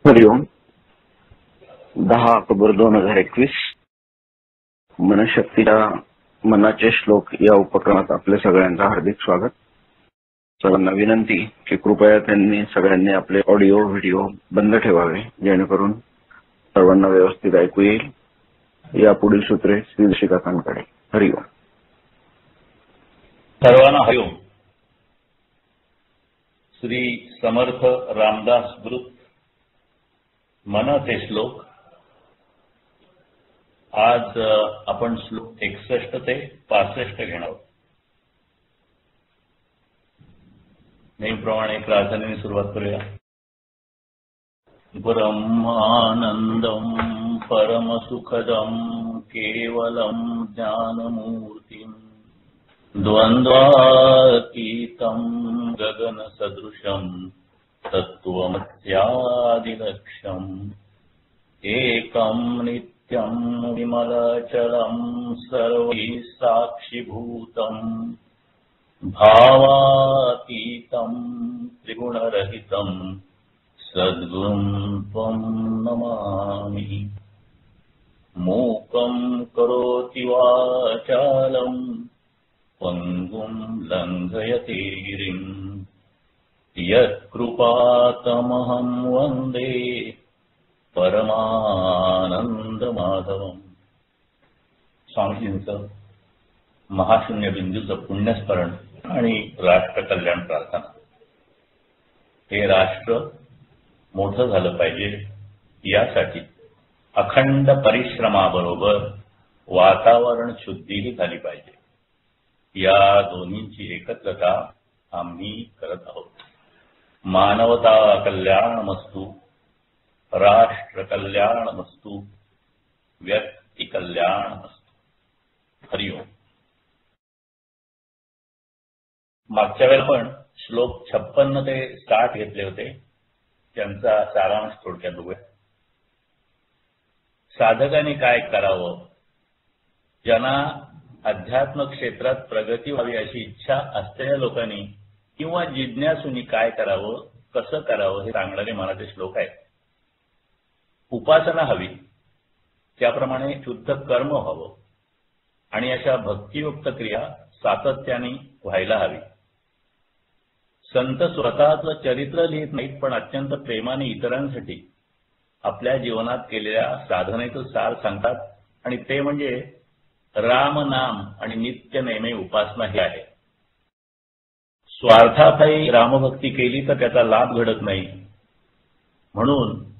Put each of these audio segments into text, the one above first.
हरिओम. 10 October 2021 मनशक्तीच्या मनाचे श्लोक या उपक्रमात आपले सगळ्यांचं हार्दिक स्वागत. सर्वांना विनंती की कृपया त्यांनी सगळ्यांनी आपले ऑडिओ व्हिडिओ बंद ठेवावे जेणेकरून सर्वांना व्यवस्थित ऐकू येईल. यापुढील सूत्रे श्री शिकाकांकडे. हरिओम. सर्वांना हरिओम. श्री समर्थ रामदास गुरु मनाचे श्लोक. आज आपण श्लोक 61 ते 65 घेणार आहोत. नेहमीप्रमाणे प्रार्थनेने सुरुवात करूया. ब्रह्मानंदम परमसुखदम केवलम ज्ञानमूर्तिम द्वंद्वातीतं गगनसदृशं तत्त्वमस्यादिलक्ष्यम् एकं नित्यं विमलचलं सर्वैः साक्षिभूतं भावातीतं त्रिगुणरहितं सद्गुरुं त्वं नमामि. मूकं करोति वाचालं पंगुं लंघयते गिरिं यत्कृपातमहं वन्दे परमानंदमाधवम्. स्वामीजींचं महाशून्य बिंदूचं पुण्यस्मरण आणि राष्ट्र कल्याण प्रार्थना. हे राष्ट्र मोठं झालं पाहिजे यासाठी अखंड परिश्रमाबरोबर वातावरण शुद्धीही झाली पाहिजे. या दोन्हींची एकत्रता आम्ही करत आहोत. मानवता कल्याणमस्तु, राष्ट्र कल्याणमस्तु, व्यक्ती कल्याणमस्तु. हरिओम. मागच्या वेळेला पण श्लोक 56 ते 60 घेतले होते. त्यांचा सारांश थोडक्यात बघूया. साधकाने काय करावं? ज्यांना अध्यात्म क्षेत्रात प्रगती व्हावी अशी इच्छा असलेल्या लोकांनी किंवा जिज्ञासूंनी काय करावं, कसं करावं हे सांगणारे मनाचे श्लोक आहेत. उपासना हवी, त्याप्रमाणे शुद्ध कर्म व्हावं आणि अशा भक्तियुक्त क्रिया सातत्याने व्हायला हवी. संत स्वतःचं चरित्र लिहित नाहीत, पण अत्यंत प्रेमाने इतरांसाठी आपल्या जीवनात केलेल्या साधनेचं सार सांगतात. आणि ते म्हणजे राम नाम आणि नित्य नेमे उपासना हे आहे. स्वार्थापायी रामभक्ती केली तर त्याचा लाभ घडत नाही. म्हणून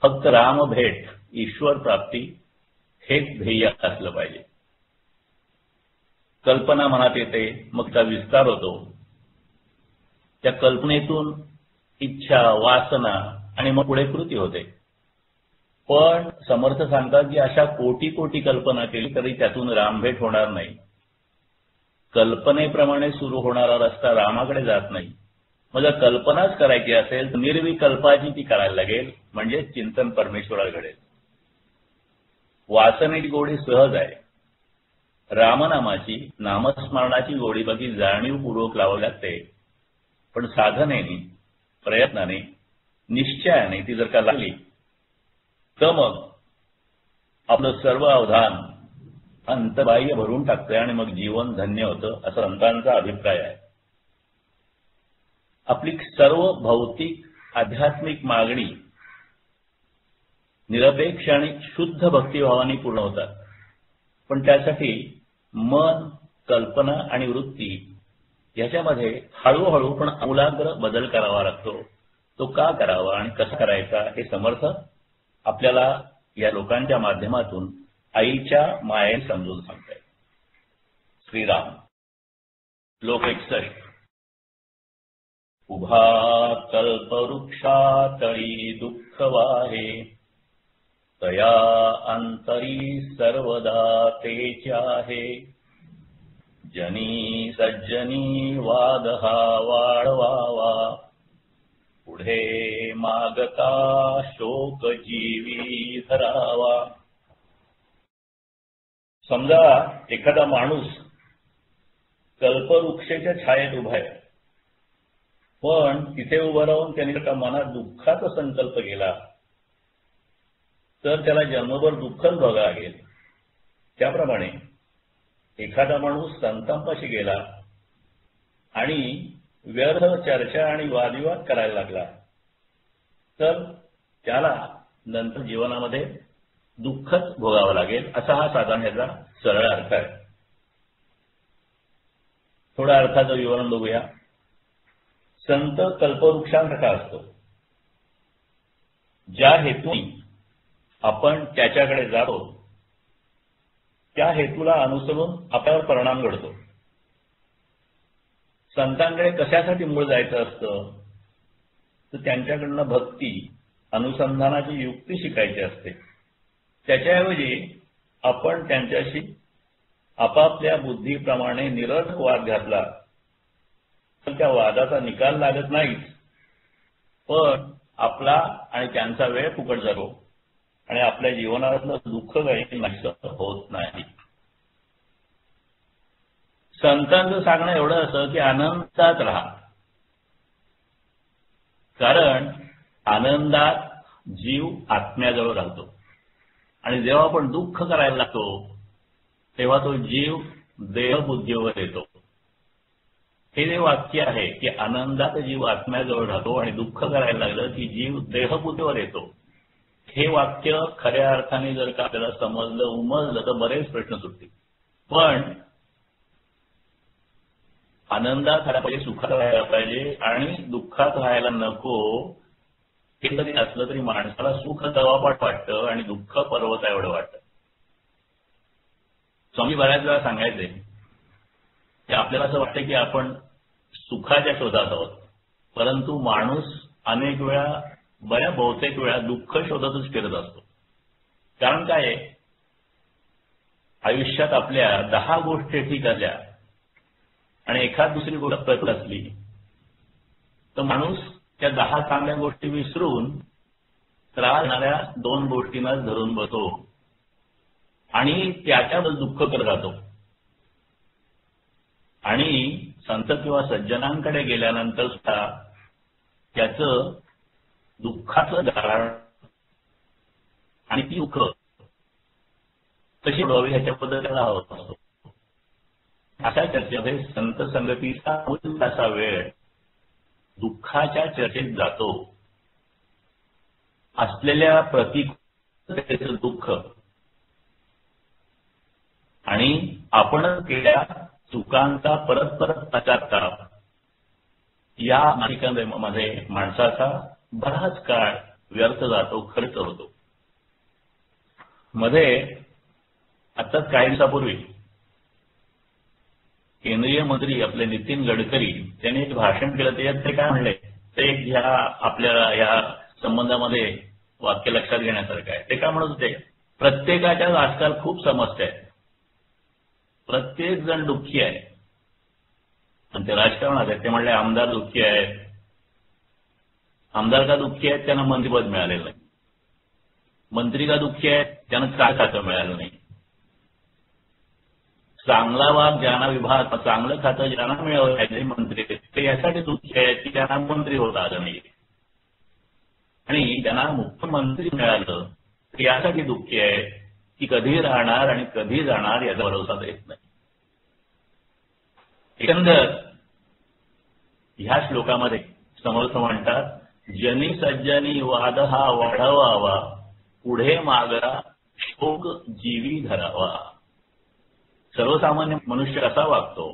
फक्त राम भेट, ईश्वर प्राप्ती हेच ध्येय असलं पाहिजे. कल्पना मनात येते, मग त्याचा विस्तार होतो. त्या कल्पनेतून इच्छा, वासना आणि मग पुढे कृती होते. पण समर्थ सांगतात की अशा कोटी कोटी कल्पना केली तरी त्यातून रामभेट होणार नाही. कल्पनेप्रमाणे सुरू होणारा रस्ता रामाकडे जात नाही. मग जर कल्पनाच करायची असेल तर निर्विकल्पाची ती करायला लागेल, म्हणजे चिंतन परमेश्वराला घडेल. वासनेची गोडी सहज आहे. रामनामाची, नामस्मरणाची गोडी बाकी जाणीवपूर्वक लावावी लागते. पण साधनेने, प्रयत्नाने, निश्चयाने ती जर का लागली तर मग आपलं सर्व अवधान अंतर्बाह्य भरून टाकतंय आणि मग जीवन धन्य होतं, असं संतांचा अभिप्राय आहे. आपली सर्व भौतिक आध्यात्मिक मागणी निरपेक्ष आणि शुद्ध भक्तिभावाने पूर्ण होतात. पण त्यासाठी मन, कल्पना आणि वृत्ती याच्यामध्ये हळूहळू पण आमूलाग्र बदल करावा लागतो. तो का करावा आणि कसा करायचा हे समर्थ आपल्याला या लोकांच्या माध्यमातून आईच्या मायेने समजून सांगताय. श्रीराम. श्लोक 61. उभा कल्पवृक्षातळी दुःख वाहे, तया अंतरी सर्वदा तेच आहे. जनी सज्जनी वाद हा वाढवावा, पुढे मागता शोक जीवी धरावा. समजा एखादा माणूस कल्पवृक्षाच्या छायेत उभा आहे पण तिथे उभं राहून त्यांनी जर का मनात दुःखाचा संकल्प केला तर त्याला जन्मभर दुःखच बघावं लागेल. त्याप्रमाणे एखादा माणूस संतापाशी गेला आणि व्यर्थ चर्चा आणि वादविवाद करायला लागला तर त्याला नंतर जीवनामध्ये दुःखच भोगावं लागेल, असा हा साधारण याचा सरळ अर्थ आहे. थोडा अर्थाचं विवरण बघूया. संत कल्पवृक्षांसारखा असतो. ज्या हेतूने आपण त्याच्याकडे जातो त्या हेतूला अनुसरून आपल्यावर परिणाम घडतो. संतांकडे कशासाठी मूळ जायचं असतं तर त्यांच्याकडनं भक्ती, अनुसंधानाची युक्ती शिकायची असते. त्याच्याऐवजी आपण त्यांच्याशी आपापल्या बुद्धीप्रमाणे निरर्थक वाद घातला तर त्या वादाचा निकाल लागत नाहीच, पण आपला आणि त्यांचा वेळ फुकट जातो आणि आपल्या जीवनातलं दुःख काही नाहीसं होत नाही. संतांचं सांगणं एवढं असं की आनंदात राहा, कारण आनंदात जीव आत्म्याजवळ राहतो आणि जेव्हा आपण दुःख करायला लागतो तेव्हा तो जीव देहबुद्धीवर येतो. हे जे वाक्य आहे की आनंदात जीव आत्म्याजवळ राहतो आणि दुःख करायला लागलं की जीव देहबुद्धीवर येतो, हे वाक्य खऱ्या अर्थाने जर का आपल्याला समजलं, उमजलं तर बरेच प्रश्न सुटतील. पण आनंदात राहायला पाहिजे, सुखात राहायला पाहिजे आणि दुःखात राहायला नको, हे जरी असलं तरी माणसाला सुख दवापाट वाटतं आणि दुःख पर्वत एवढं वाटतं. स्वामी बऱ्याच वेळा सांगायचे की आपल्याला असं वाटतं की आपण सुखाच्या शोधात आहोत, परंतु माणूस अनेक वेळा, बहुतेक वेळा दुःख शोधतच फिरत असतो. कारण काय आहे, आयुष्यात आपल्या 10 गोष्टी ठीक असल्या आणि एखाद दुसरी गोष्ट प्रतिकूल असली तर माणूस त्या 10 चांगल्या गोष्टी विसरून त्रास देणाऱ्या 2 गोष्टींनाच धरून बसतो आणि त्याच्याबद्दल दुःख करत राहतो. आणि संत किंवा सज्जनांकडे गेल्यानंतर सुद्धा त्याचं दुःखाचं कारण आणि ती दुःख कशी सोडवावी ह्याच्याबद्दल त्याला हवं असतो. अशा चर्चेमध्ये संत संगतीचा मूल असा वेळ दुःखाच्या चर्चेत जातो. असलेल्या प्रतिकूलतेचं दुःख आणि आपणच केलेल्या चुकांचा परत परत पश्चाताप, या मालिकांमध्ये माणसाचा बराच काळ व्यर्थ जातो, खर्च होतो. मध्ये आताच काही दिवसापूर्वी केंद्रीय मंत्री आपले नितीन गडकरी त्यांनी एक भाषण केलं. त्याच्यात ते काय म्हणले ते एक ह्या आपल्याला या संबंधामध्ये वाक्य लक्षात घेण्यासारखं आहे. ते काय म्हणत होते, प्रत्येकाच्याच आजकाल खूप समस्या आहेत, प्रत्येक जण दुःखी आहे. आणि ते राजकारणात आहेत. ते म्हणले आमदार दुःखी आहेत. आमदार का दुःखी आहेत, त्यांना मंत्रिपद मिळालेलं नाही. मंत्री का दुःखी आहेत, त्यांना काय खातं मिळालं नाही. चांगला भाग ज्यांना विभाग, चांगलं खातं ज्यांना मिळालं पाहिजे मंत्री, ते यासाठी दुःखी आहेत की त्यांना मंत्री होता आलं नाही. आणि त्यांना मुख्यमंत्री मिळालं तर यासाठी दुःखी आहे की कधी राहणार आणि कधी जाणार याचा भरोसा देत नाही. एकंदर ह्या श्लोकामध्ये समर्थ म्हणतात, जनी सज्जनी वाद हा वाढवावा, पुढे मागरा शोक जीवी धरावा. सर्वसामान्य मनुष्य असा वागतो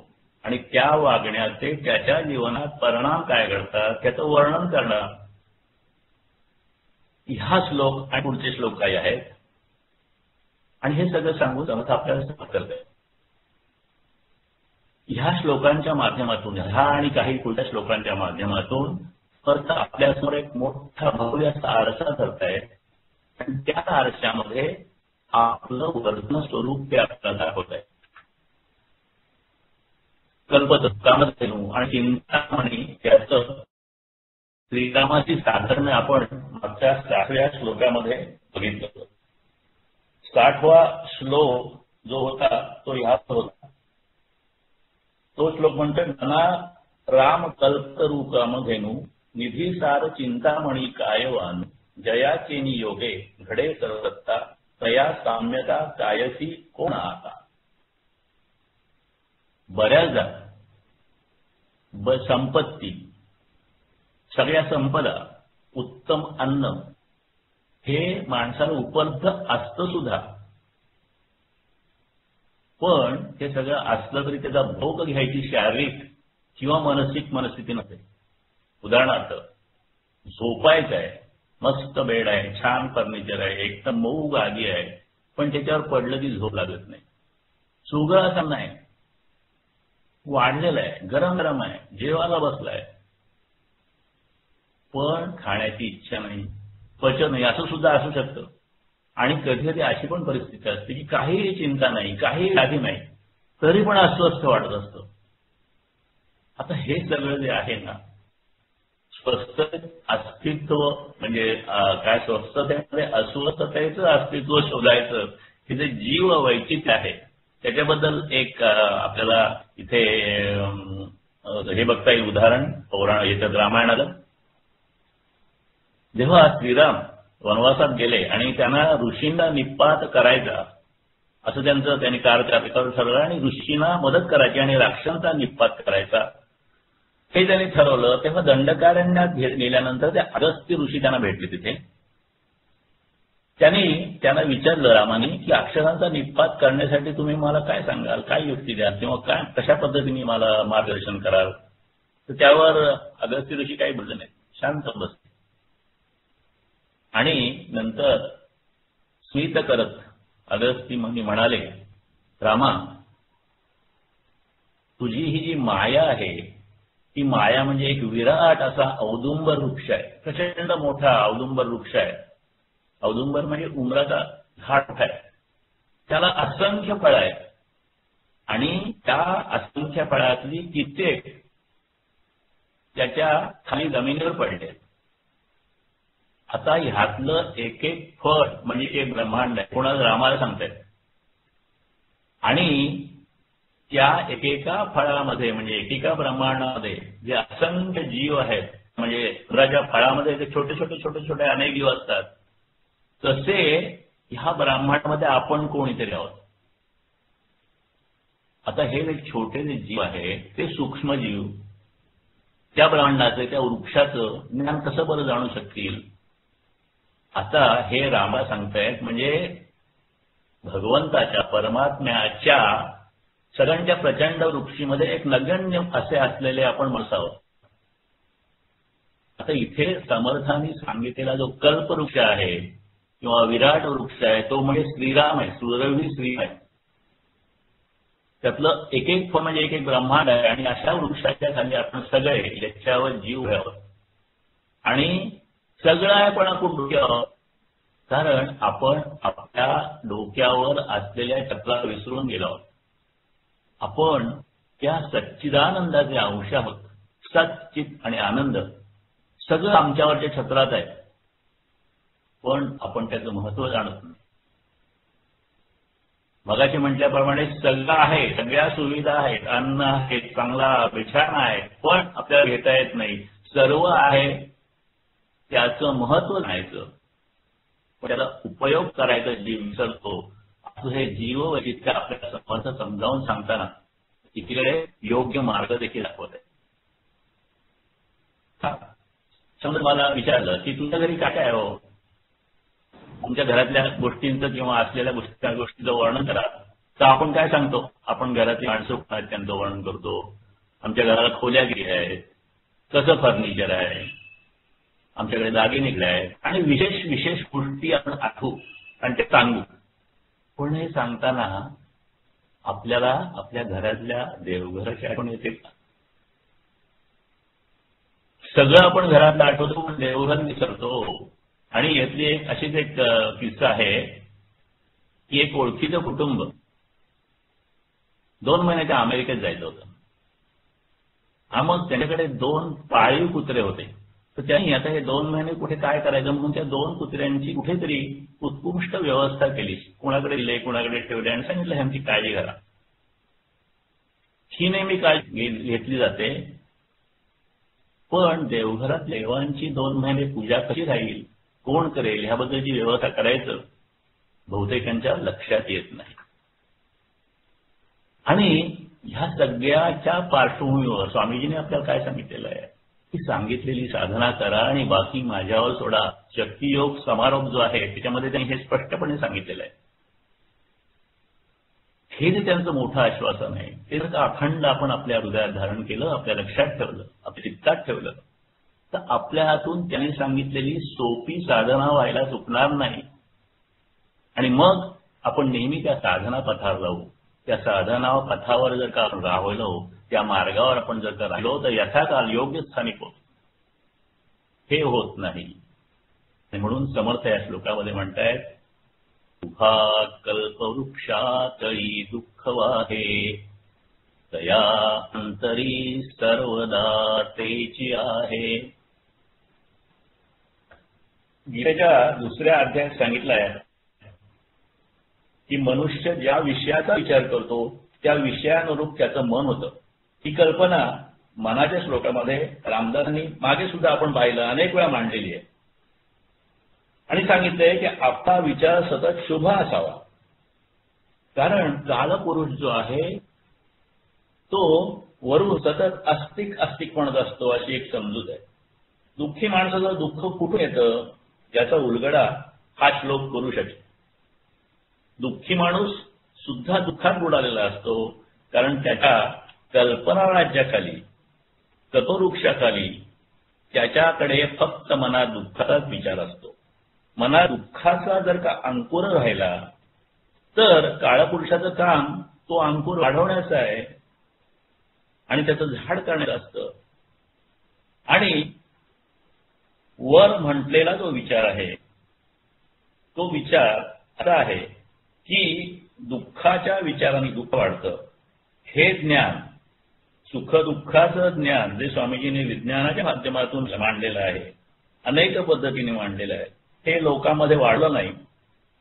आणि त्या वागण्याचे त्याच्या जीवनात परिणाम काय घडतात त्याचं वर्णन करणं. ह्या श्लोक आणि पुढचे श्लोक काही आहेत आणि हे सगळं सांगून समर्थ आपल्याला समर्थ करते. ह्या श्लोकांच्या माध्यमातून, ह्या आणि काही पुढच्या श्लोकांच्या माध्यमातून अर्थ आपल्यासमोर एक मोठा भव्य असा आरसा करताय आणि त्या आरशामध्ये आपलं वर्तन स्वरूप ते आपल्याला दाखवत आहे. कल्पत कामधेनू आणि चिंतामणी त्याचं श्रीरामाची साधर्म्य आपण मागच्या 60व्या श्लोकामध्ये बघितलं. 60वा श्लोक जो होता तो ह्या होता. तो श्लोक म्हणतो, मना राम कल्पतरू कामधेनू निधी सार चिंतामणी कायवान जयाचेनी योगे घडे सर्वत्ता तया साम्यता कायसी कोण आता. बऱ्याचदा संपत्ती, सगळ्या संपदा, उत्तम अन्न हे माणसाला उपलब्ध असतं सुद्धा, पण हे सगळं असलं तरी त्याचा भोग घ्यायची शारीरिक किंवा मानसिक मनस्थिती नसते. उदाहरणार्थ, झोपायचं आहे, मस्त बेड आहे, छान फर्निचर आहे, एकदम मऊ गादी आहे, पण त्याच्यावर पडलं की झोप लागत नाही. सुगळं नाही, वाढलेलं आहे, गरम गरम आहे, जेवायला बसलाय, पण खाण्याची इच्छा नाही, पचन नाही, असं सुद्धा असू शकतं. आणि कधी कधी अशी पण परिस्थिती असते की काहीही चिंता नाही, काही व्याधी नाही, तरी पण अस्वस्थ वाटत असतं. आता हे सगळं जे आहे ना, स्वस्थ अस्तित्व म्हणजे काय, स्वस्थतेमध्ये अस्वस्थतेचं अस्तित्व शोधायचं हे जे जीव वैचित्र्य आहे त्याच्याबद्दल एक आपल्याला इथे हे बघता येईल उदाहरण याच्यात रामायणाला. जेव्हा श्रीराम वनवासात गेले आणि त्यांना ऋषींना निपात करायचा असं त्यांनी कार्य ठरवलं आणि ऋषींना मदत करायची आणि राक्षसांचा निपात करायचा हे त्यांनी ठरवलं. तेव्हा दंडकारण्यात गेल्यानंतर ते अगस्त्य ऋषी त्यांना भेटले. तिथे त्यांना विचारलं रामाने की अक्षरांचा निपात करण्यासाठी तुम्ही मला काय सांगाल, काय युक्ती द्याल किंवा काय कशा पद्धतीने मला मार्गदर्शन कराल. तर त्यावर अगस्त्य ऋषी काही बोलले नाही, शांत बसले आणि नंतर स्मित करत अगस्त्य म्हणाले, रामा, तुझी ही जी माया आहे ती माया म्हणजे एक विराट असा औदुंबर वृक्ष आहे, प्रचंड मोठा औदुंबर वृक्ष आहे. औदुंबर म्हणजे उमराचा झाड आहे, त्याला असंख्य फळं आहेत आणि त्या असंख्य फळातली कित्येक त्याच्या खाली जमिनीवर पडले. आता ह्यातलं एक एक फळ म्हणजे एक ब्रह्मांड आहे, कोणाला रामाला सांगतायत. आणि त्या एकेका फळामध्ये म्हणजे एकेका ब्रह्मांडामध्ये जे असंख्य जीव आहेत, म्हणजे फळाच्या फळामध्ये जे छोटे छोटे छोटे छोटे अनेक जीव असतात, तसे ह्या ब्रह्मांडामध्ये आपण कोणीतरी आहोत. आता हे जे छोटे जे जीव आहे ते सूक्ष्म जीव त्या ब्रह्मांडाचे, त्या वृक्षाचं ज्ञान कसं बरं जाणू शकतील. आता हे रामा सांगतायत म्हणजे भगवंताच्या परमात्म्याच्या सगळ्यांच्या प्रचंड वृक्षीमध्ये एक नगण्य असे असलेले आपण माणसं आहोत. आता इथे समर्थांनी सांगितलेला जो कल्पवृक्ष आहे किंवा विराट वृक्ष आहे तो म्हणजे श्रीराम आहे, सुरवी श्री आहे. त्यातलं एक एक फळ म्हणजे एक एक ब्रह्मांड आहे आणि अशा वृक्षाच्या खाली आपण सगळे याच्यावर जीव आहोत. आणि सगळं आहे पण आपण डोक्या आहोत, कारण आपण आपल्या डोक्यावर असलेल्या चक्राला विसरून गेलो आहोत. आपण त्या सच्चिदानंदाचे अंश आहोत. सच्चित आणि आनंद सगळं आमच्यावरच्या छत्रात आहे, पण आपण त्याचं महत्व जाणत नाही. मगाशी म्हटल्याप्रमाणे सगळं आहे, सगळ्या सुविधा आहेत, अन्न आहे, चांगला बिछाना आहे, पण आपल्याला घेता येत नाही. सर्व आहे, त्याचं महत्व जाणायचं, पण त्याला उपयोग करायचा जीव विसरतो. असं हे जीव वैचित्र्य आपल्याला समर्थ समजावून सांगताना एकीकडे योग्य मार्ग देखील दाखवत आहे. समजा मला विचारलं की तुमच्या घरी काय काय हो, तुमच्या घरातल्या गोष्टींचं किंवा असलेल्या गोष्टीचं वर्णन करा, तर आपण काय सांगतो. आपण घरातली माणसं आहेत त्यांचं वर्णन करतो. आमच्या घराला खोल्या किती आहेत, कसं फर्निचर आहे, आमच्याकडे दागिने निघले आहेत आणि विशेष विशेष गोष्टी आपण आठवू आणि ते सांगू. पण हे सांगताना आपल्याला आपल्या घरातल्या देवघराची आठवण येते का? सगळं आपण घरातलं आठवतो पण देवघर विसरतो. आणि यातली एक अशीच एक किस्सा आहे की एक ओळखीचं कुटुंब 2 महिन्याच्या अमेरिकेत जायचं होतं. मग त्यांच्याकडे 2 पाळीव कुत्रे होते. तर त्यांनी आता हे 2 महिने कुठे काय करायचं म्हणून त्या 2 कुत्र्यांची कुठेतरी उत्कृष्ट व्यवस्था केली. कुणाकडे दिले, कुणाकडे ठेवले आणि सांगितलं ह्यांची काळजी करा. ही नेहमी काळजी घेतली जाते पण देवघरात देवांची 2 महिने पूजा कशी राहील, कोण करेल, ह्याबद्दलची व्यवस्था करायचं बहुतेकांच्या लक्षात येत नाही. आणि ह्या सगळ्याच्या पार्श्वभूमीवर स्वामीजींनी आपल्याला काय सांगितलेलं आहे की सांगितलेली साधना करा आणि बाकी माझ्यावर सोडा. शक्तियोग समारोप जो आहे त्याच्यामध्ये त्यांनी हे स्पष्टपणे सांगितलेलं आहे. हे जे त्यांचं मोठं आश्वासन आहे ते जर का अखंड आपण आपल्या हृदयात धारण केलं, आपल्या लक्षात ठेवलं, आपल्या चित्तात ठेवलं, तर आपल्या हातून त्यांनी सांगितलेली सोपी साधना व्हायला चुकणार नाही. आणि मग आपण नेहमी त्या साधना पथावर जाऊ. त्या साधना पथावर जर का आपण राहिलो, त्या मार्गावर आपण जर का राहिलो, तर यथाकाल योग्य स्थानी पोहोचू. हे होत नाही. म्हणून समर्थ या श्लोकामध्ये म्हणतायत, दुःखा कल्पवृक्षातळी दुःख वाहे, तया अंतरी सर्वदा तेची आहे. गीतेच्या 2ऱ्या अध्यायात सांगितलं आहे की मनुष्य ज्या विषयाचा विचार करतो त्या विषयानुरूप त्याचं मन होतं. ही कल्पना मनाच्या श्लोकामध्ये रामदासांनी मागे सुद्धा आपण पाहिलं, अनेक वेळा मांडलेली आहे. आणि सांगितलंय की आपला विचार सतत शुभ असावा. कारण कालपुरुष जो आहे तो वरून सतत अस्तिक म्हणत असतो, अशी एक समजूत आहे. दुःखी माणसाचं दुःख कुठून येतं याचा उलगडा हा श्लोक करू शकेल. दुःखी माणूस सुद्धा दुःखात बुडालेला असतो, कारण त्याच्या कल्पना राज्याखाली, कल्पवृक्षाखाली त्याच्याकडे फक्त मनात दुःखाचाच विचार असतो. मनात दुःखाचा जर का अंकुर राहिला तर काळपुरुषाचं काम तो अंकुर वाढवण्याचं आहे आणि त्याचं झाड करण्याचं असतं. आणि वर म्हटलेला जो विचार आहे तो विचार असा आहे की दुःखाच्या विचाराने दुःख वाढतं. हे ज्ञान, सुख दुःखाचं ज्ञान जे स्वामीजींनी विज्ञानाच्या माध्यमातून मांडलेलं आहे, अनेक पद्धतीने मांडलेलं आहे, हे लोकांमध्ये वाढलं नाही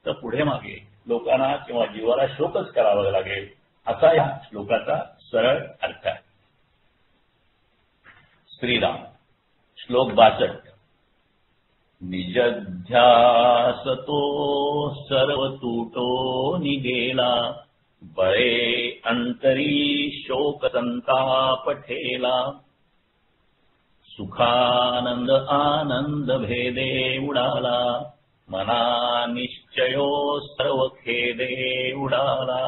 तर पुढे मागे लोकांना किंवा जीवाला शोकच करावा लागेल, असा या श्लोकाचा सरळ अर्थ आहे. श्रीराम श्लोक 62. निजध्यासतो सर्व तुटो निगेला, बळे अंतरी शोक संताप ठेला, सुखानंद आनंद भेदे उडाला, मना निश्चयो सर्व खेदे उडाला.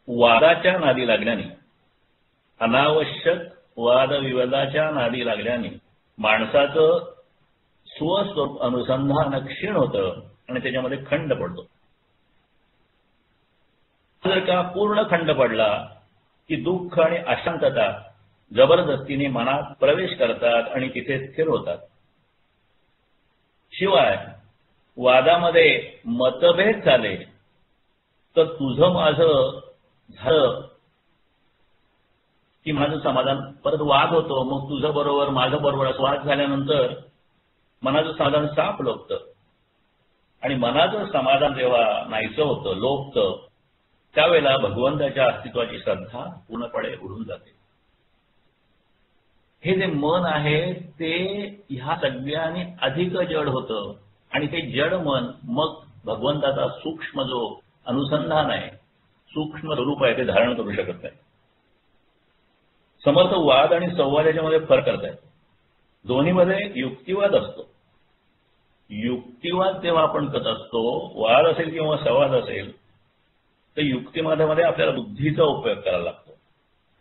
वादाच्या नादी लागल्याने, अनावश्यक वादविवादाच्या नादी लागल्याने माणसाचं स्वस्वरूप अनुसंधान क्षीण होतं आणि त्याच्यामध्ये खंड पडतो. जर का पूर्ण खंड पडला की दुःख आणि अशांतता जबरदस्तीने मनात प्रवेश करतात आणि तिथे स्थिर होतात. शिवाय वादामध्ये मतभेद झाले तर तुझं माझं झालं की माझं समाधान, परत वाद होतो, मग तुझं बरोबर माझं बरोबर असं वाद झाल्यानंतर मनाचं समाधान साफ लोकतं. आणि मनाचं समाधान जेव्हा नाहीसं होतं, लोकतं, त्यावेळेला भगवंताच्या अस्तित्वाची श्रद्धा पूर्णपणे उडून जाते. हे जे मन आहे ते ह्या सगळ्यांनी अधिक जड होतं आणि ते जड मन मग भगवंताचा सूक्ष्म जो अनुसंधान आहे, सूक्ष्म स्वरूप आहे, ते धारण करू शकत नाही. समर्थ वाद आणि संवाद याच्यामध्ये फरक करतायत. दोन्हीमध्ये युक्तिवाद असतो. युक्तिवाद जेव्हा आपण करत असतो, वाद असेल किंवा संवाद असेल, तर युक्तिवादामध्ये आपल्याला बुद्धीचा उपयोग करायला लागतो.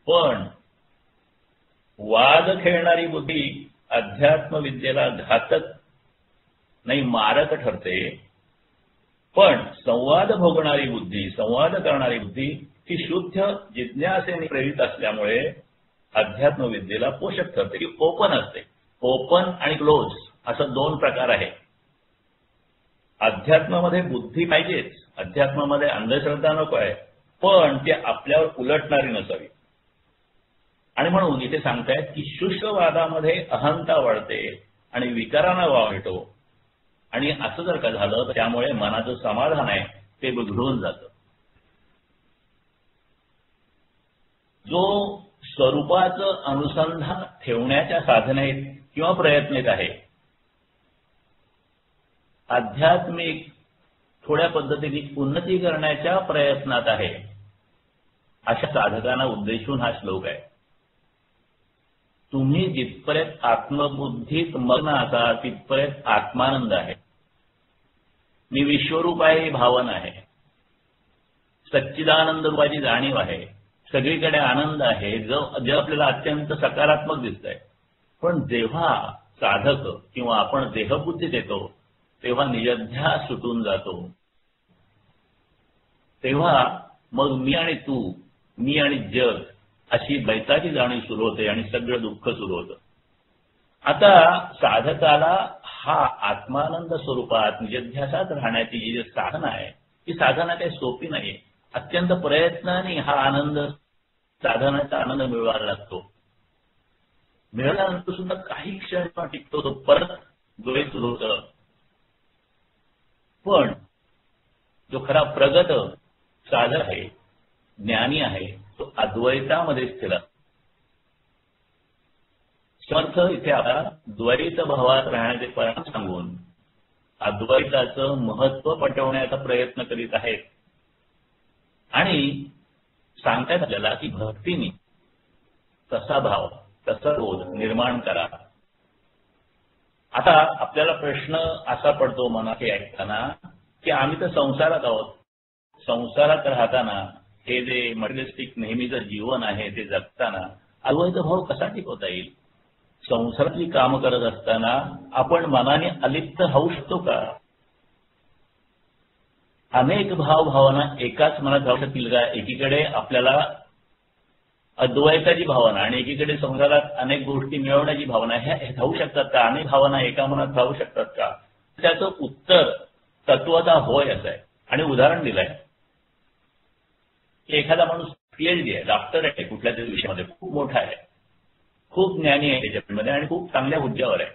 पण वाद खेळणारी बुद्धी अध्यात्म विद्येला घातक नाही, मारक ठरते. पण संवाद भोगणारी बुद्धी, संवाद करणारी बुद्धी ही शुद्ध जिज्ञासेने प्रेरित असल्यामुळे अध्यात्म विद्येला पोषक ठरते. ती ओपन असते. ओपन आणि क्लोज असं 2 प्रकार आहे. अध्यात्मामध्ये बुद्धी पाहिजेच, अध्यात्मामध्ये अंधश्रद्धा नको आहे, पण ती आपल्यावर उलटणारी नसावी. आणि म्हणून इथे सांगतायत की शुष्कवादामध्ये अहंता वाढते आणि विकारांना वाव मिळतो. आणि असं जर का झालं तर त्यामुळे मनाचं समाधान आहे ते बिघडून जातं. जो स्वरूपाचं अनुसंधान ठेवण्याच्या साधनेत किंवा प्रयत्नेत आहे. आध्यात्मिक थोड्या पद्धतीने उन्नती करण्याच्या प्रयत्नात आहे. अशा साधकांना उद्देशून हा श्लोक आहे. तुम्ही जिथपर्यंत आत्मबुद्धीत मग्न असाल तिथपर्यंत आत्मानंद आहे. मी विश्वरूप आहे ही भावना आहे. सच्चिदानंद रूपाची जाणीव आहे. सगळीकडे आनंद आहे, जे आपल्याला अत्यंत सकारात्मक दिसतंय. पण जेव्हा साधक किंवा आपण देहबुद्धीत येतो तेव्हा निजध्यास सुटून जातो. तेव्हा मग मी आणि तू, मी आणि जग अशी द्वैताची जाणीव सुरू होते आणि सगळं दुःख सुरू होतं. आता साधकाला हा आत्मानंद स्वरूपात निजध्यासात राहण्याची जी साधना आहे ती साधना काही सोपी नाही. अत्यंत प्रयत्नाने हा आनंद साधनाचा आनंद मिळवायला लागतो. मिळाल्यानंतर सुद्धा काही क्षण टिकतो, तो परत द्वैत सुरू होतं. पण जो खरा प्रगत साधक आहे, ज्ञानी आहे, तो अद्वैतामध्ये स्थिर असतो. समर्थ इथे आपल्याला द्वैत भावात राहण्याचे परिणाम सांगून अद्वैताचं महत्व पटवण्याचा प्रयत्न करीत आहेत आणि सांगतायत आपल्याला की भक्तीने तसा भाव, तसा बोध निर्माण करा. आता आपल्याला प्रश्न असा पडतो मनात ऐकताना की आम्ही तर संसारात आहोत. संसारात राहताना हे जे मटेरियलिस्टिक नेहमीचं जीवन आहे ते जगताना अद्वैत भाव कसा टिकवता येईल? संसारातली कामं करत असताना आपण मनाने अलिप्त होऊ शकतो का? अनेक भावना एकाच मनात राहू शकतील का? एकीकडे आपल्याला अद्वैताची भावना आणि एकीकडे संसारात अनेक गोष्टी मिळवण्याची भावना, ह्या राहू शकतात का? अनेक भावना एका मनात राहू शकतात का? त्याचं उत्तर तत्वतः होय असं आहे. आणि उदाहरण दिलंय. एखादा माणूस PhD आहे, डॉक्टर आहे, कुठल्या तरी विषयामध्ये खूप मोठा आहे, खूप ज्ञानी आहे त्याच्यामध्ये आणि खूप चांगल्या हुद्द्यावर आहे.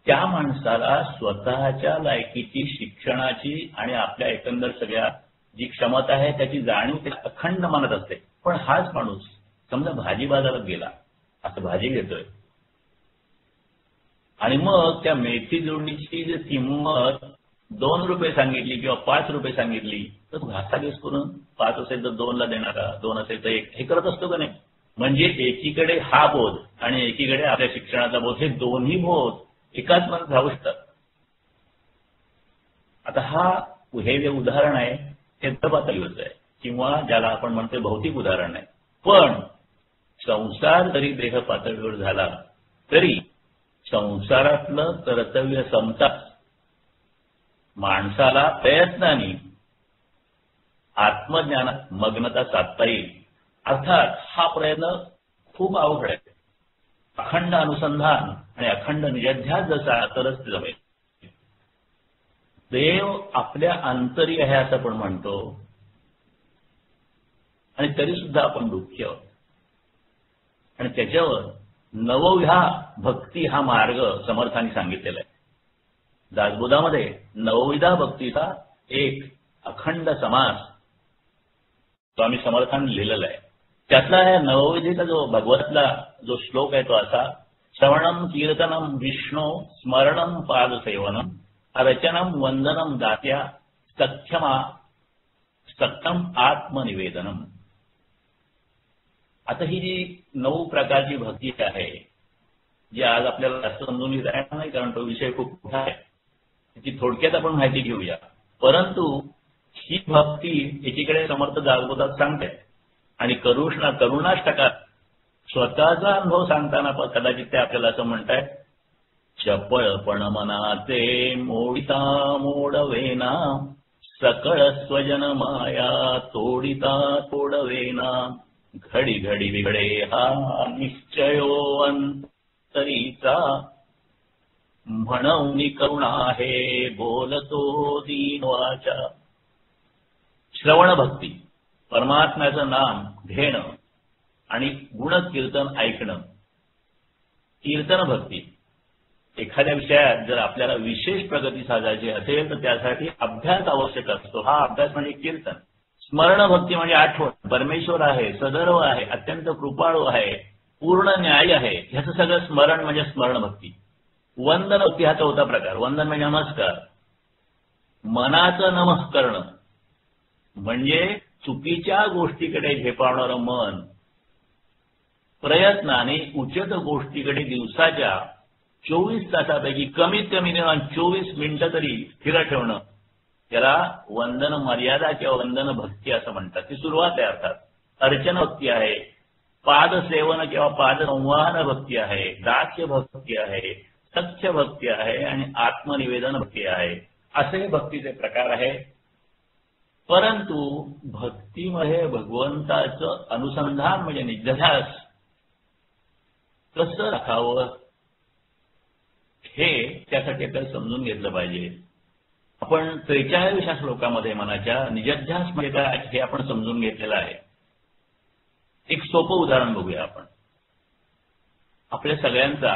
त्या माणसाला स्वतःच्या लायकीची, शिक्षणाची आणि आपल्या एकंदर सगळ्या जी क्षमता आहे त्याची जाणीव अखंड मनात असते. पण हाच माणूस समजा भाजी बाजारात गेला, असं भाजी घेतोय आणि मग त्या मेथी जोडणीची जी किंमत 2 रुपये सांगितली किंवा 5 रुपये सांगितली तर घासाघीस करून 5 असेल तर 2ला देणार का, 2 असेल तर 1, हे करत असतो का नाही? म्हणजे एकीकडे हा बोध आणि एकीकडे आपल्या शिक्षणाचा बोध, हे दोन्ही बोध एकाच मनात राहू शकतात. आता हे जे उदाहरण आहे हे पातळीवरचं आहे किंवा ज्याला आपण म्हणतो भौतिक उदाहरण आहे. पण संसार जरी देह पातळीवर झाला तरी संसारातलं कर्तव्य संपतात. माणसाला प्रयत्नाने आत्मज्ञानात मग्नता साधता येईल. अर्थात हा प्रयत्न खूप अवघड आहे. अखंड अनुसंधान आणि अखंड निजध्यास जसा तरच ते जमेल. देव आपल्या अंतरी आहे असं आपण म्हणतो आणि तरी सुद्धा आपण दुःखी आहोत. आणि त्याच्यावर नवविधा भक्ती हा मार्ग समर्थांनी सांगितलेला आहे. दासबोधामध्ये नवविधा भक्तीचा एक अखंड समास स्वामी समर्थांनी लिहिलेला आहे. त्यातला या नवविधेचा जो भगवतला जो श्लोक आहे तो असा: श्रवणम कीर्तनम विष्णू स्मरणम पादसेवनम अर्चनम वंदनम दात्या सत्यम आत्मनिवेदनम. आता ही जी 9 प्रकारची भक्ती आहे जी आज आपल्याला जास्त समजून घेता नाही कारण तो विषय खूप मोठा आहे, त्याची थोडक्यात आपण माहिती घेऊया. परंतु ही भक्ती एकीकडे समर्थ दासबोधात सांगते आणि करुणाष्टकात स्वतःचा अनुभव सांगताना कदाचित ते आपल्याला असं म्हणताय: चपळपण मनाचे मोडिता मोडवेना सकळ स्वजन माया तोडिता तोडवेना घडी घडी बिघडे हा निश्चयो अंतरीचा म्हणून करुणा आहे बोलतो दीनवाचा. श्रवण भक्ती, परमात्म्याचं नाम घेणं आणि गुणकीर्तन ऐकणं. कीर्तन भक्ती, एखाद्या विषयात जर आपल्याला विशेष प्रगती साधायची असेल तर त्यासाठी अभ्यास आवश्यक असतो. हा अभ्यास म्हणजे कीर्तन. स्मरण भक्ती म्हणजे आठवण, परमेश्वर आहे, सदैव आहे, अत्यंत कृपाळू आहे, पूर्ण न्यायी आहे, ह्याचं सगळं स्मरण म्हणजे स्मरण भक्ती. वंदन भक्ती हा चौथा प्रकार. वंदन म्हणजे नमस्कार. मनाचं नमः करणं म्हणजे चुकीच्या गोष्टीकडे झेपावणारं मन प्रयत्नाने उचित गोष्टीकडे दिवसाच्या 24 तासापैकी कमीत कमी 24 मिनिटं तरी स्थिर ठेवणं, त्याला वंदन मर्यादा किंवा वंदन भक्ती असं म्हणतात. ती सुरुवात आहे. अर्थात अर्चन भक्ती आहे, पादसेवन किंवा पादसंवाहन भक्ती आहे, दास्य भक्ती आहे, सख्य भक्ती आहे आणि आत्मनिवेदन भक्ती आहे. असे भक्तीचे प्रकार आहे. परंतु भक्तीमध्ये भगवंताचं अनुसंधान म्हणजे निध्यास कसं राखावं हे त्यासाठी आपल्याला समजून घेतलं पाहिजे. आपण 43व्या श्लोकामध्ये मनाच्या निजध्यास म्हणजे काय हे आपण समजून घेतलेलं आहे. एक सोपं उदाहरण बघूया आपण. आपल्या सगळ्यांचा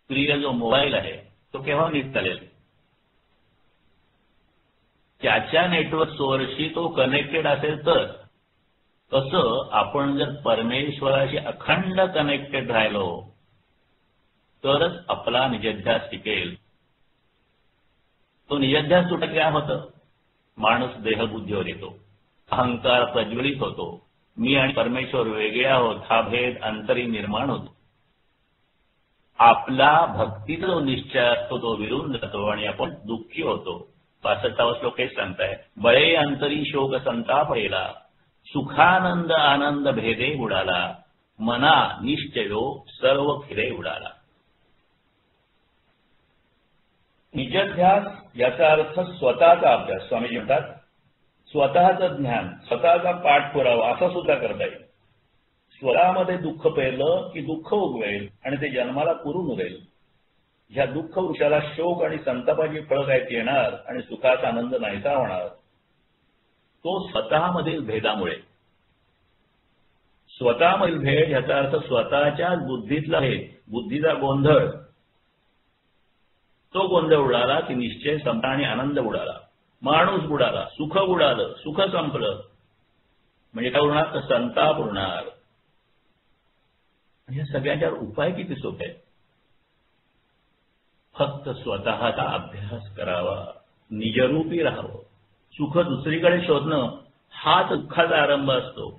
प्रिय जो मोबाईल आहे तो केव्हा नीट चालेल? त्याच्या नेटवर्क सोर्सशी तो कनेक्टेड असेल तर. तसं आपण जर परमेश्वराशी अखंड कनेक्टेड राहिलो तरच आपला निजध्यास टिकेल. तो निजध्यास तुटला काय होतं? माणूस देहबुद्धीवर येतो, अहंकार प्रज्वलित होतो, मी आणि परमेश्वर वेगळे आहोत हा भेद अंतरी निर्माण होतो. आपला भक्तीचा जो निश्चय असतो तो विरून जातो आणि आपण दुःखी होतो. 65वा श्लोक हेच सांगताय, बळे अंतरी शोक संताप येला, सुखानंद आनंद भेदे उडाला, मना निश्चयो सर्व फिरे उडाला. निजध्यास याचा अर्थ स्वतःचा अभ्यास. स्वामीजी म्हणतात स्वतःचं ज्ञान, स्वतःचा पाठपुरावा असा सुद्धा करता येईल. स्वतःमध्ये दुःख पेरलं की दुःख उगवेल आणि ते जन्माला पुरून उरेल. ह्या दुःख वृक्षाला शोक आणि संतापाची फळं काय येणार आणि सुखाचा आनंद नाहीसा होणार. तो स्वतःमधील भेदामुळे. स्वतःमधील भेद ह्याचा अर्थ स्वतःच्याच बुद्धीतला भेद, बुद्धीचा गोंधळ. तो गोंधळ उडाला की निश्चय संपला आणि आनंद उडाला, माणूस बुडाला, सुख बुडालं, सुख संपलं म्हणजे काय होणार? तर संताप उडणार. या सगळ्यांच्यावर उपाय किती सोपे आहेत. फक्त स्वतःचा अभ्यास करावा, निजरूपी राहावं. सुख दुसरीकडे शोधणं हाच दुःखाचा आरंभ असतो.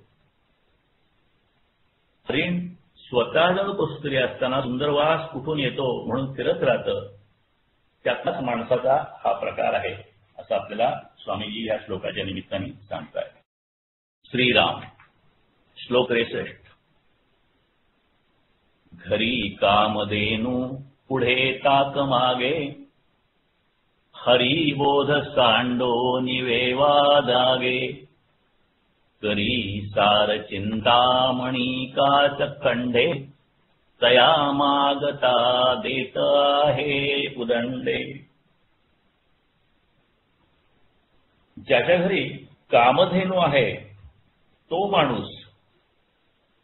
हरिण स्वतःजवळ कुठतरी असताना सुंदर वास कुठून येतो म्हणून फिरत राहतं. त्यातलाच माणसाचा हा प्रकार आहे असं आपल्याला स्वामीजी या श्लोकाच्या निमित्ताने सांगतायत. श्रीराम. श्लोक 63. घरी कामधेनू पुढे ताक मागे, हरिबोध सांडो निवेवा दागे, करी सार चिंतामणी काच खंडे, तया मागता देत आहे उदंडे. ज्याच्या घरी कामधेनू आहे तो माणूस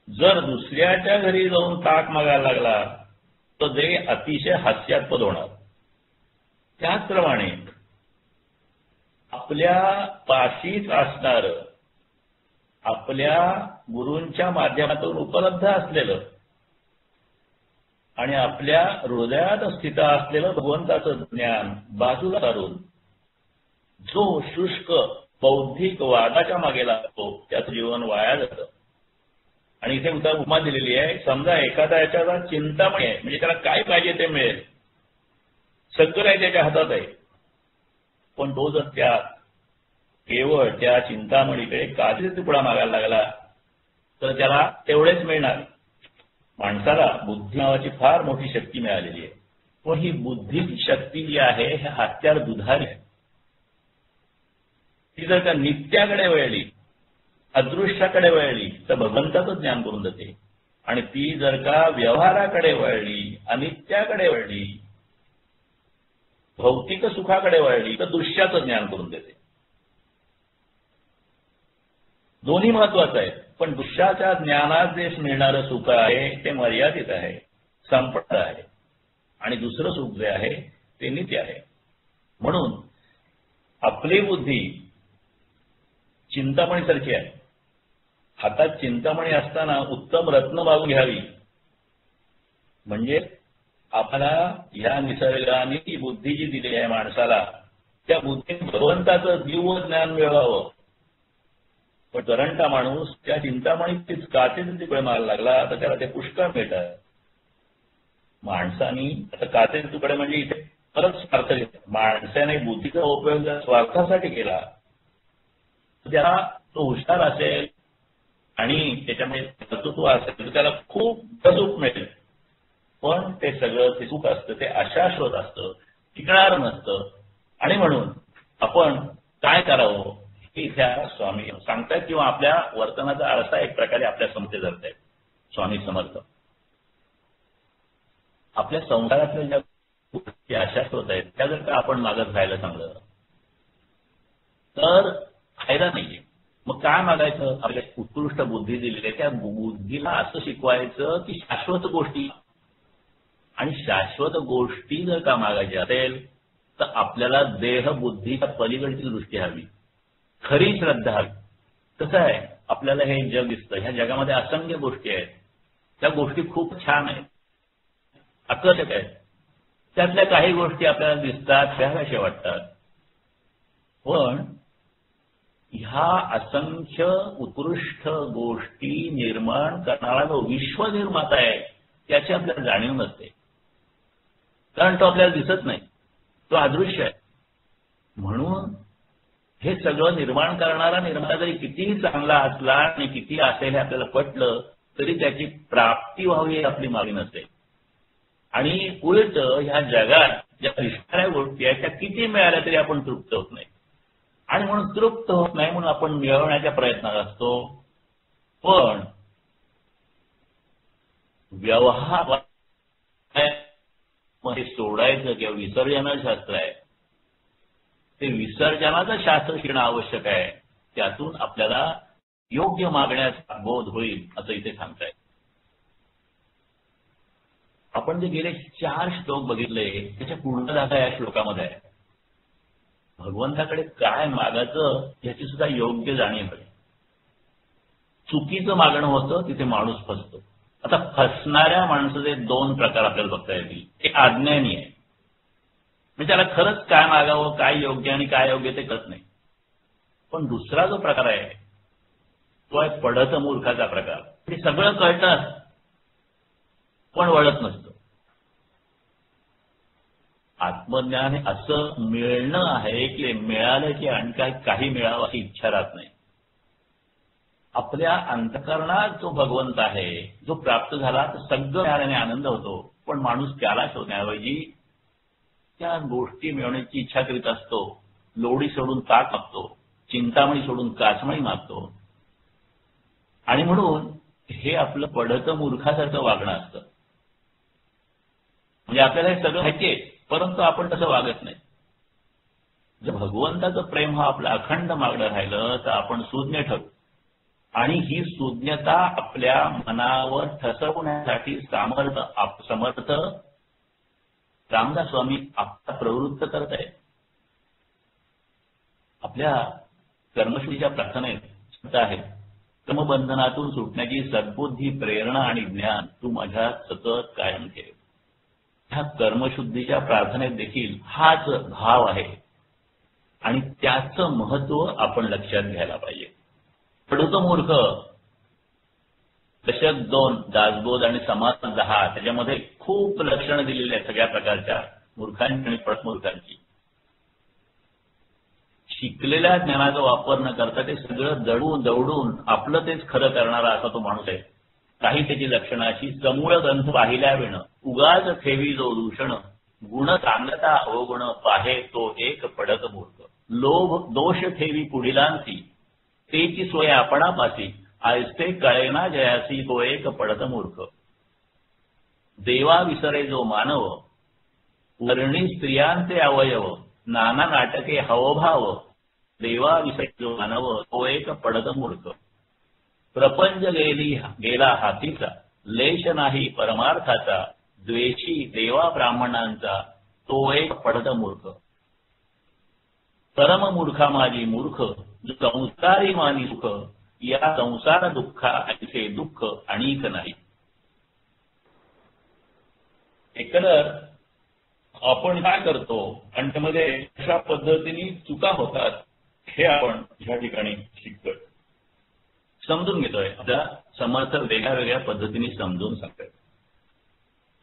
जर दुसऱ्याच्या घरी जाऊन ताक मागायला लागला तर ते अतिशय हास्यास्पद होणार. त्याचप्रमाणे आपल्या पाशीच असणार, आपल्या गुरूंच्या माध्यमातून उपलब्ध असलेलं आणि आपल्या हृदयात स्थित असलेलं भगवंताचं ज्ञान बाजूला काढून जो शुष्क बौद्धिक वादाच्या मागे लागतो त्याचं जीवन वाया जातं. आणि इथे उपमा दिलेली आहे. समजा एखादा याच्याला चिंतामणी आहे, म्हणजे त्याला काय पाहिजे ते मिळेल, सगळं आहे त्याच्या हातात आहे, पण तो जर त्या केवळ त्या चिंतामणीकडे काजळी तुकडा मागायला लागला तर त्याला तेवढेच मिळणार. माणसाला बुद्धी नावाची फार मोठी शक्ती मिळालेली आहे, पण ही बुद्धीची शक्ती जी आहे हे हत्यार दुधारी आहे. ती जर का नित्याकडे वळली, अदृश्याकडे वळली तर भगवंताचं ज्ञान करून देते. आणि ती जर का व्यवहाराकडे वळली, अनित्याकडे वळली, भौतिक सुखाकडे वळली तर दृश्याचं ज्ञान करून देते. दोन्ही महत्वाचं आहे, पण दृश्याच्या ज्ञानात जे मिळणारं सुख आहे ते मर्यादित आहे, संपन्न आहे. आणि दुसरं सुख जे आहे ते नित्य आहे. म्हणून आपली बुद्धी चिंतामणीसारखी आहे. हातात चिंतामणी असताना उत्तम रत्न मागून घ्यावी, म्हणजे आपल्याला या निसर्गाने जी बुद्धी जी दिली आहे माणसाला, त्या बुद्धीने भगवंताचं दिव्य ज्ञान मिळवावं. पण करंटा माणूस त्या चिंतामणीचीच काचेचे तुकडे मारायला लागला तर त्याला ते पुष्कळ मिळतात. माणसानी आता काचेचे तुकडे म्हणजे इथे परत स्वार्थ घेतला. माणसाने बुद्धीचा उपयोग जर स्वार्थासाठी केला तर त्याला तो हुशार असेल आणि त्याच्यामध्ये कर्तृत्व असेल तर त्याला खूप सुख मिळेल. पण ते सगळं ते सुख असतं ते अशाश्वत असतं, टिकणार नसतं. आणि म्हणून आपण काय करावं हे इथे स्वामी सांगतायत किंवा आपल्या वर्तनाचा आरसा एक प्रकारे आपल्या समोर धरतायत स्वामी समर्थ. आपल्या संसारातल्या ज्या गोष्टी अशाश्वत आहेत त्या जर का आपण मागत राहायला सांगलं तर फायदा नाहीये. मग काय मागायचं? आपल्या उत्कृष्ट बुद्धी दिलेली आहे त्या बुद्धीला असं शिकवायचं की शाश्वत गोष्टी, आणि शाश्वत गोष्टी जर का मागायच्या असेल तर आपल्याला देह बुद्धीच्या पलीकडची दृष्टी हवी, खरी श्रद्धा हवी. कसं आहे, आपल्याला हे जग दिसतं, ह्या जगामध्ये असंख्य गोष्टी आहेत, त्या गोष्टी खूप छान आहेत, आकर्षक आहेत. त्यातल्या काही गोष्टी आपल्याला दिसतात, घ्याव्याशा वाटतात. पण ह्या असंख्य उत्कृष्ट गोष्टी निर्माण करणारा जो विश्वनिर्माता आहे त्याची आपल्याला जाणीव नसते, कारण तो आपल्याला दिसत नाही, तो अदृश्य आहे. म्हणून हे सगळं निर्माण करणारा निर्माता जरी कितीही चांगला असला आणि किती असेल हे आपल्याला पटलं तरी त्याची प्राप्ती व्हावी ही आपली मागणी नसते. आणि उलट ह्या जगात ज्या दिसणाऱ्या गोष्टी आहेत त्या किती मिळाल्या तरी आपण तृप्त होत नाही, आणि म्हणून तृप्त होत नाही म्हणून आपण मिळवण्याच्या प्रयत्नात असतो. पण व्यवहार मध्ये सोडायचं किंवा विसर्जन शास्त्र आहे, ते विसर्जनाचं शास्त्र शिकणं आवश्यक आहे. त्यातून आपल्याला योग्य मागण्याचा बोध होईल असं इथे सांगताय. आपण जे गेले 4 श्लोक बघितले त्याच्या पूर्णदाखा या श्लोकामध्ये आहे. भगवंताकडे काय मागायचं याची सुद्धा योग्य जाणीव हवी. चुकीचं मागणं होतं तिथे माणूस फसतो. आता फसणाऱ्या माणसाचे 2 प्रकार आपल्याला बघता येतील. एक अज्ञानी आहे, म्हणजे त्याला खरंच काय मागावं, काय योग्य आणि काय योग्य ते कळत नाही. पण दुसरा जो प्रकार आहे तो आहे पढत मूर्खाचा प्रकार. ते सगळं कळतं पण वळत नसतं. आत्मज्ञान असं मिळणं आहे की मिळालं की आणखी काही मिळावं अशी इच्छा राहत नाही. आपल्या अंतःकरणात जो भगवंत आहे जो प्राप्त झाला तर सगळं मिळाल्याने आनंद होतो. पण माणूस त्याला शोधण्याऐवजी त्या गोष्टी मिळवण्याची इच्छा करीत असतो. लोडी सोडून ताक मागतो, चिंतामणी सोडून काचमणी मागतो. आणि म्हणून हे आपलं पढत मूर्खासारखं वागणं असतं. म्हणजे आपल्याला हे सगळं माहिती आहे परंतु आपण तसं वागत नाही. जर भगवंताचं प्रेम हा आपलं अखंड मागणं राहिलं तर आपण सुज्ञ ठरू, आणि ही सुज्ञता आपल्या मनावर ठसवण्यासाठी समर्थ रामदास स्वामी आपला प्रवृत्त करत आहे. आपल्या कर्मशुद्धीच्या प्रार्थनेत आहे, कर्मबंधनातून सुटण्याची सद्बुद्धी, प्रेरणा आणि ज्ञान तू माझ्यात सतत कायम ठेव. ह्या कर्मशुद्धीच्या प्रार्थनेत देखील हाच भाव आहे आणि त्याचं महत्व आपण लक्षात घ्यायला पाहिजे. पढत मूर्ख दशक 2 दासबोध आणि समाज 10 त्याच्यामध्ये खूप लक्षणं दिलेली आहेत सगळ्या प्रकारच्या मूर्खांची आणि पढत मूर्खांची. शिकलेल्या ज्ञानाचा वापर न करता ते सगळं दौडून आपलं तेच खरं करणारा असा तो माणूस आहे. काही त्याची लक्षणं अशी, समूळ ग्रंथ पाहिल्या विण उगाच ठेवी जो दूषण, गुण सांगता अवगुण पाहे तो एक पढत मूर्ख. लोभ दोष ठेवी पुढिलांसी, तेची सोय आपणापासी, आयस्ते कळेना जयासी तो एक पढत मूर्ख. देवा विसरे जो मानव, वर्णी स्त्रियांचे अवयव, नाना नाटके हवभाव, देवा विसरे जो मानव तो एक पढत मूर्ख. प्रपंच गेला हातीचा, लेश नाही परमार्थाचा, द्वेषी देवा ब्राह्मणांचा तो एक पढत मूर्ख. परम मूर्खा माझी मूर्ख, जो संसारी मानी सुख या संसार दुःखाचे दुःख अणिक नाही. एकतर आपण काय करतो आणि त्यामध्ये अशा पद्धतीने चुका होतात हे आपण या ठिकाणी शिकतोय, समजून घेतोय. आपल्या समर्थ वेगळ्या वेगळ्या पद्धतीने समजून सांगतोय.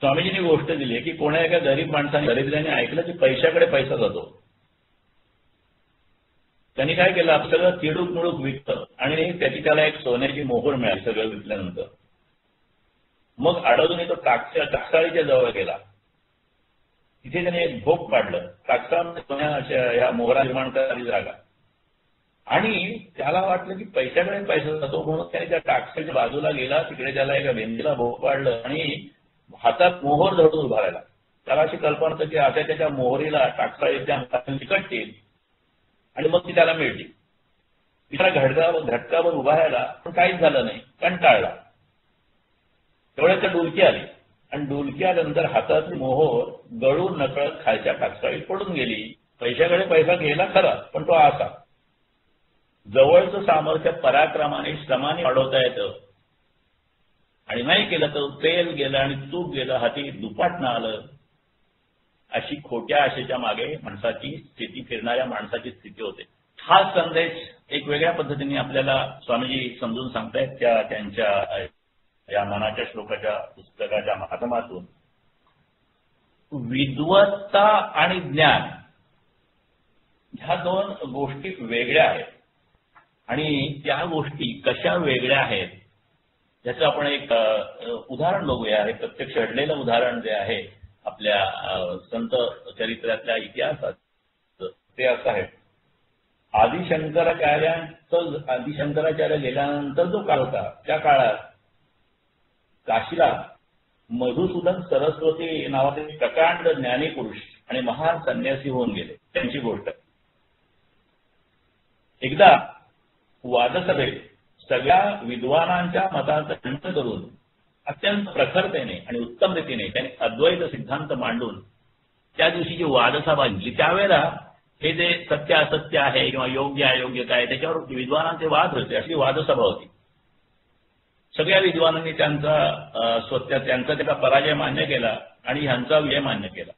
स्वामीजींनी गोष्ट दिली की कोणा एका गरीब माणसाने दरिद्राने ऐकलं की पैशाकडे पैसा जातो. त्यांनी काय केलं, आपलं सगळं तिडूक मुडूक विकतं आणि त्याला एक सोन्याची मोहर मिळाली सगळं विकल्यानंतर. मग अडवून तो टाकसाळीच्या जवळ गेला. तिथे त्याने एक भोग पाडलं. टाकसाळ या मोहरा निर्माण करणारी जागा. आणि त्याला वाटलं की पैशाकडे पैसा जातो म्हणून त्याने त्या टाकसाळीच्या बाजूला गेला. तिकडे त्याला एका भिंतीला भोग पाडलं आणि हातात मोहर धरून उभा राहिला. त्याला अशी कल्पना होती की आता त्याच्या मोहरीला टाकसाळीच्या हातातून चिकटतील आणि मग ती त्याला मिळली. तिला घटकावर उभा राहिला पण काहीच झालं नाही, कंटाळला. तेवढ्यात डुलकी आली आणि डुलकी आल्यानंतर हातातली मोहर गळून नकळत खालच्या टाकसाळीत पडून गेली. पैशाकडे पैसा गेला खरा, पण तो असा जवळचं सामर्थ्य पराक्रमाने श्रमाने वाढवता येतं आणि नाही केलं तर तेल गेलं आणि तूप गेलं, हाती दुपाटणं आलं. अशी खोट्या आशेच्या मागे माणसाची स्थिती, फिरणाऱ्या माणसाची स्थिती होते. हा संदेश एक वेगळ्या पद्धतीने आपल्याला स्वामीजी समजून सांगतायत त्यांच्या या मनाच्या श्लोकाच्या पुस्तकाच्या माध्यमातून. विद्वत्ता आणि ज्ञान ह्या दोन गोष्टी वेगळ्या आहेत आणि त्या गोष्टी कशा वेगळ्या आहेत याचं आपण एक उदाहरण बघूया. हे प्रत्यक्ष घडलेलं उदाहरण जे आहे आपल्या संत चरित्रातल्या इतिहासात ते असं आहे. आदिशंकराचार्य गेल्यानंतर जो काळ होता त्या काळात काशीला मधुसूदन सरस्वती नावाचे प्रकांड ज्ञानी पुरुष आणि महान संन्यासी होऊन गेले. त्यांची गोष्ट एकदा वादसभेत सगळ्या विद्वानांच्या मतांचा खंडन करून अत्यंत प्रखरतेने आणि उत्तम रीतीने त्यांनी अद्वैत सिद्धांत मांडून त्या दिवशी जी वादसभा घेतली त्यावेळेला हे जे सत्य असत्य आहे किंवा योग्य अयोग्य काय त्याच्यावर विद्वानांचे वाद होते. अशी वादसभा होती. सगळ्या विद्वानांनी त्यांचा पराजय मान्य केला आणि ह्यांचा विजय मान्य केला.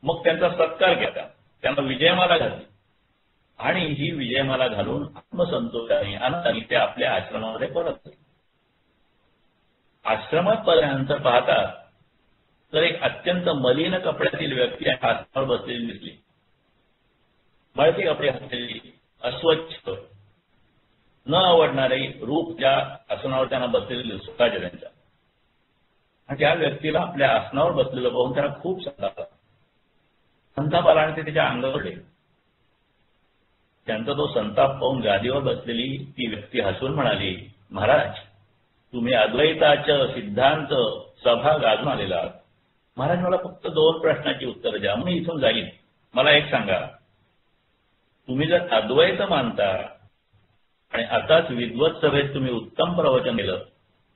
मग त्यांचा सत्कार केला, त्यांना विजयमाला घातली आणि ही विजयमाला घालून आत्मसंतोषाने आनंदाने ते आपल्या आश्रमामध्ये परत आले. आश्रमात पर्यंत पाहता तर एक अत्यंत मलिन कपड्यातील व्यक्ती आसनावर बसलेली दिसली. मळती कपडे घातलेली, अस्वच्छ, न आवडणारे रूप त्या आसनावर त्यांना बसलेले सुखाचे त्यांच्या. आणि त्या व्यक्तीला आपल्या आसनावर बसलेलं पाहून त्याला खूप संताप आला. संताप आला आणि ते त्याच्या अंगावर पडले. त्यांचा तो संताप पाहून गादीवर बसलेली ती व्यक्ती हसून म्हणाली, महाराज तुम्ही अद्वैताचं सिद्धांत सभा गाजून आलेला. महाराज मला फक्त 2 प्रश्नाची उत्तर द्या, मी इथून जाईन. मला एक सांगा, तुम्ही जर अद्वैत मानता आणि आताच विद्वत सभेत तुम्ही उत्तम प्रवचन केलं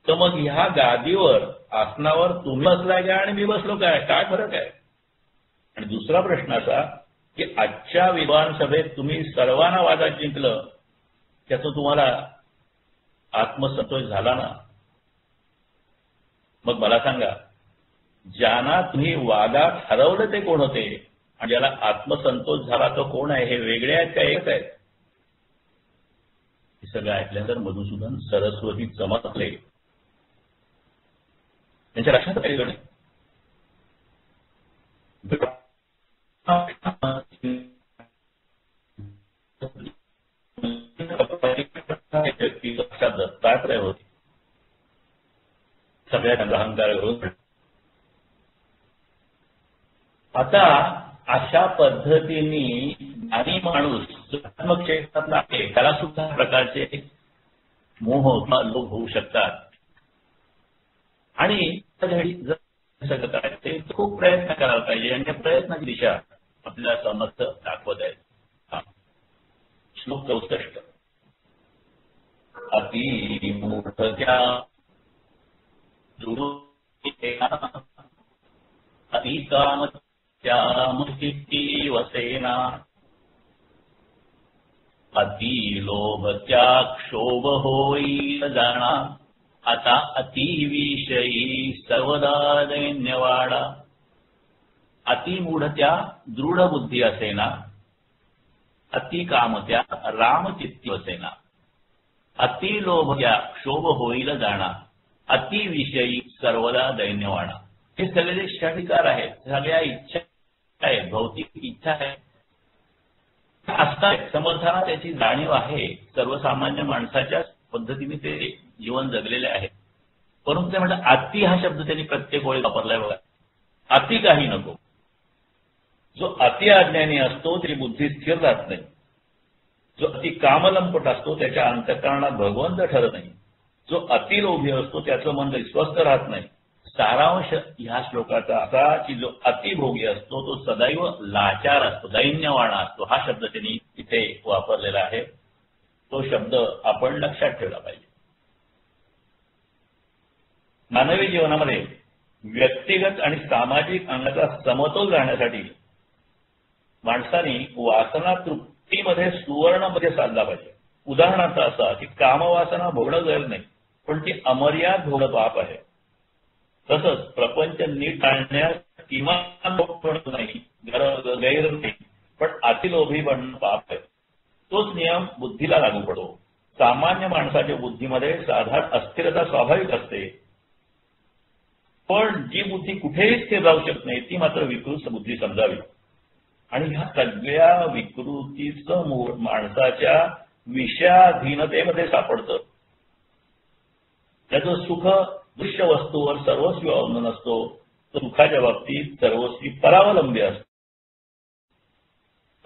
तर मग ह्या गादीवर आसनावर तुम्ही बसलाय का आणि मी बसलो काय फरक आहे? आणि दुसरा प्रश्न असा की आजच्या विद्वान सभेत तुम्ही सर्वांना वादात जिंकलं, त्याचं तुम्हाला आत्मसंतोष झाला ना? मग मला सांगा, ज्यांना तुम्ही वादात हरवलं ते कोण होते आणि ज्याला आत्मसंतोष झाला तो कोण आहे? हे वेगळे आहेत का एक आहेत? हे सगळं ऐकल्यानंतर मधुसूदन सरस्वती चमकले. त्यांच्या लक्षात काही नाही. दत्तात्रय होते. सगळ्या अहंकार घेऊन आता अशा पद्धतीने ज्ञानी माणूस आत्मक्षेत्रातला आहे त्याला सुद्धा प्रकारचे मोह किंवा लोभ होऊ शकतात. आणि सगळं करायचं ते खूप प्रयत्न करायला पाहिजे आणि त्या प्रयत्नाची दिशा आपल्याला समर्थ दाखवत आहेत. श्लोक 64. अति मूढत्या अति कामत्या मुक्ती वसेना अति लोभ त्या क्षोभ होईल जाणा, आता अतिविषयी सर्वदा दैन्यवाडा. अति मूढत्या दृढ बुद्धी असेना, अति कामत्या रामचित्ती असेना. अति लोभत्या क्षोभ होईल जाणा, अतिविषयी सर्वदा दैन्यवाडा. हे सगळे जे क्षणिकार आहेत, सगळ्या इच्छा आहेत, भौतिक इच्छा आहेत, असतात. समर्थांना त्याची जाणीव आहे. सर्वसामान्य माणसाच्या पद्धतीने ते जीवन जगलेले आहे. परंतु ते म्हणतात अति हा शब्द त्यांनी प्रत्येक वेळी वापरलाय बघा. अति काही नको. जो अति अज्ञानी असतो त्याची बुद्धी स्थिर राहत नाही. जो अति कामलंपट असतो त्याच्या अंतःकरणात भगवंत ठरत नाही. जो अतिलोभी असतो त्याचं मन स्वस्थ राहत नाही. सारांश ह्या श्लोकाचा असा की जो अतिभोगी असतो तो सदैव लाचार असतो, दैन्यवाणा असतो. हा शब्द त्यांनी इथे वापरलेला आहे. तो शब्द आपण लक्षात ठेवला पाहिजे. मानवी जीवनामध्ये व्यक्तिगत आणि सामाजिक अंगाचा समतोल राहण्यासाठी माणसाने वासना तृप्तीमध्ये सुवर्णमध्ये साधला पाहिजे. उदाहरणार्थ असा की कामवासना भोगणं गैर नाही, पण ती अमर्याद भोगणं पाप आहे. तसंच प्रपंच नीट टाळण्यास किमान नाही, गैर नाही, पण अतिलोभी बनणं पाप आहे. तोच नियम बुद्धीला लागू पडतो. सामान्य माणसाच्या बुद्धीमध्ये साधारण अस्थिरता स्वाभाविक असते, पण जी बुद्धी कुठेही स्थिर राहू शकत नाही ती मात्र विकृत बुद्धी समजावी. आणि ह्या सगळ्या विकृतीचं मूळ माणसाच्या विषयाधीनतेमध्ये सापडतं. त्याचं सुख दृश्य वस्तूवर सर्वस्वी अवलंबून असतो, तर सुखाच्या बाबतीत सर्वस्वी परावलंबी असतो.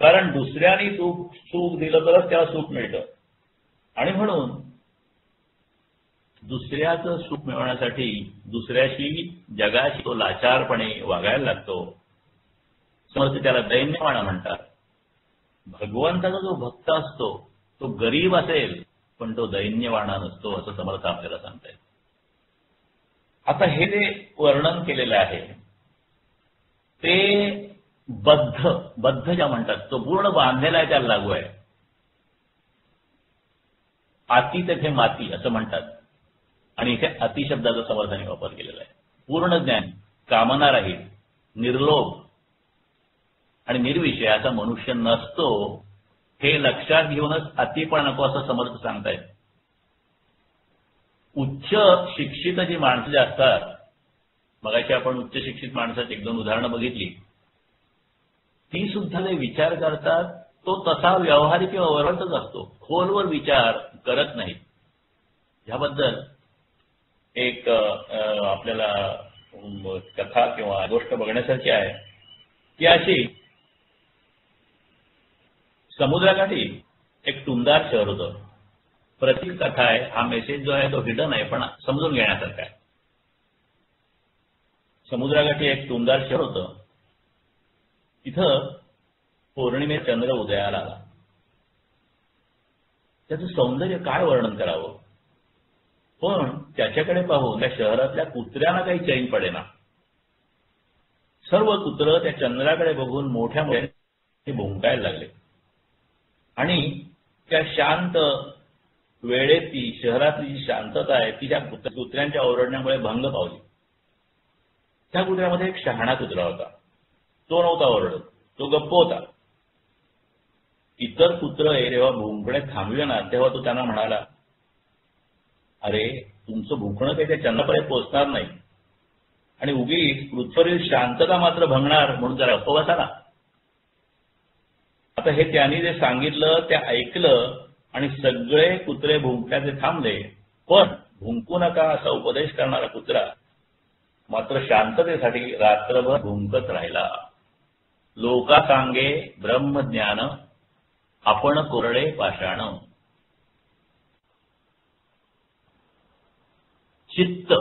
कारण दुसऱ्याने सुख दिलं तरच त्याला सुख मिळतं. आणि म्हणून दुसऱ्याचं सुख मिळवण्यासाठी दुसऱ्याशी जगाशी तो लाचारपणे वागायला लागतो. समर्थ त्याला दैन्यवाणा म्हणतात. भगवंताचा जो भक्त असतो तो गरीब असेल पण तो दैन्यवाणा नसतो, असं समर्थ आपल्याला सांगतायत. आता हे जे वर्णन केलेलं आहे ते बद्ध ज्या म्हणतात तो पूर्ण बांधलेला आहे त्याला लागू आहे. आती तेथे माती असं म्हणतात. आणि इथे अति शब्दाचा समर्थाने वापर केलेला आहे. पूर्ण ज्ञान, कामना राहील, निर्लोभ आणि निर्विषय असा मनुष्य नसतो, हे लक्षात घेऊनच अति पण नको असं समर्थ सांगतायत. उच्च शिक्षित जी माणसं जे असतात, मगाशी आपण उच्च शिक्षित माणसाची एक दोन उदाहरणं बघितली, ती सुद्धा जे विचार करतात तो तसा व्यावहारिक किंवा वरवटच असतो, खोलवर विचार करत नाहीत. ह्याबद्दल एक आपल्याला कथा किंवा गोष्ट बघण्यासारखी आहे की अशी समुद्राकाठी एक टुमदार शहर होतं. प्रतीक कथा आहे. हा मेसेज जो आहे तो हिडन आहे पण समजून घेण्यासारखा आहे. समुद्राकाठी एक टुमदार शहर होतं. तिथं पौर्णिमेत चंद्र उदयाला आला. त्याचं सौंदर्य काय वर्णन करावं, पण त्याच्याकडे पाहून त्या शहरातल्या कुत्र्यांना काही चैन पडेना. सर्व कुत्रं त्या चंद्राकडे बघून मोठ्या मोठ्याने भुंकायला लागले. आणि त्या शांत वेळेत ती शहरातली जी शांतता आहे ती त्या कुत्र्यांच्या ओरडण्यामुळे भंग पावली. त्या कुत्र्यामध्ये एक शहाणा कुत्रा होता. तो नव्हता ओरडत, तो गप्प होता. इतर कुत्र जेव्हा भुंकणे थांबले ना तेव्हा तो त्यांना म्हणाला, अरे तुमचं भुंकणं काही त्या चंद्रापर्यंत पोहोचणार नाही आणि उगीच पृथ्वीवरील शांतता मात्र भंगणार, म्हणून जरा गप्प बसा ना. आता हे त्यांनी जे सांगितलं ते ऐकलं आणि सगळे कुत्रे भुंकण्याचे थांबले. पण भुंकू नका असा उपदेश करणारा कुत्रा मात्र शांततेसाठी रात्रभर भुंकत राहिला. लोका सांगे ब्रह्मज्ञान, आपण कोरडे पाषाण. चित्त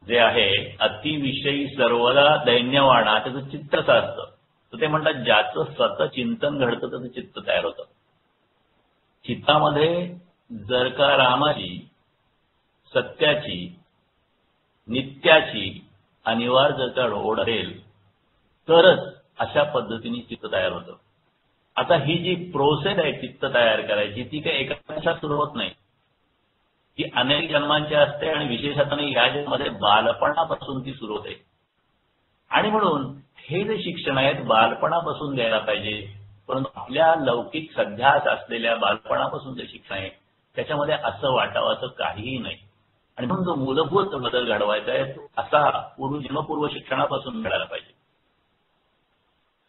जे आहे अतिविषयी सर्वदा दैन्यवाणा, त्याचं चित्त असं असतं. तर ते म्हणतात ज्याचं सतत चिंतन घडतं त्याचं चित्त तयार होतं. चित्तामध्ये जर का रामाची, सत्याची, नित्याची अनिवार्य जर का ओढ असेल तरच अशा पद्धतीने चित्त तयार होतं. आता ही जी प्रोसेस आहे चित्त तयार करायची ती काही एका दिवसात सुरू होत नाही. ती अनेक जन्मांची असते आणि विशेषतः या जन्मामध्ये बालपणापासून ती सुरू होते. आणि म्हणून हे जे शिक्षण आहेत बालपणापासून द्यायला पाहिजे. परंतु आपल्या लौकिक सध्या असलेल्या बालपणापासून जे शिक्षण आहे त्याच्यामध्ये असं वाटावं काहीही नाही. आणि म्हणून जो मूलभूत बदल घडवायचा आहे तो असा जन्मपूर्व शिक्षणापासून मिळाला पाहिजे.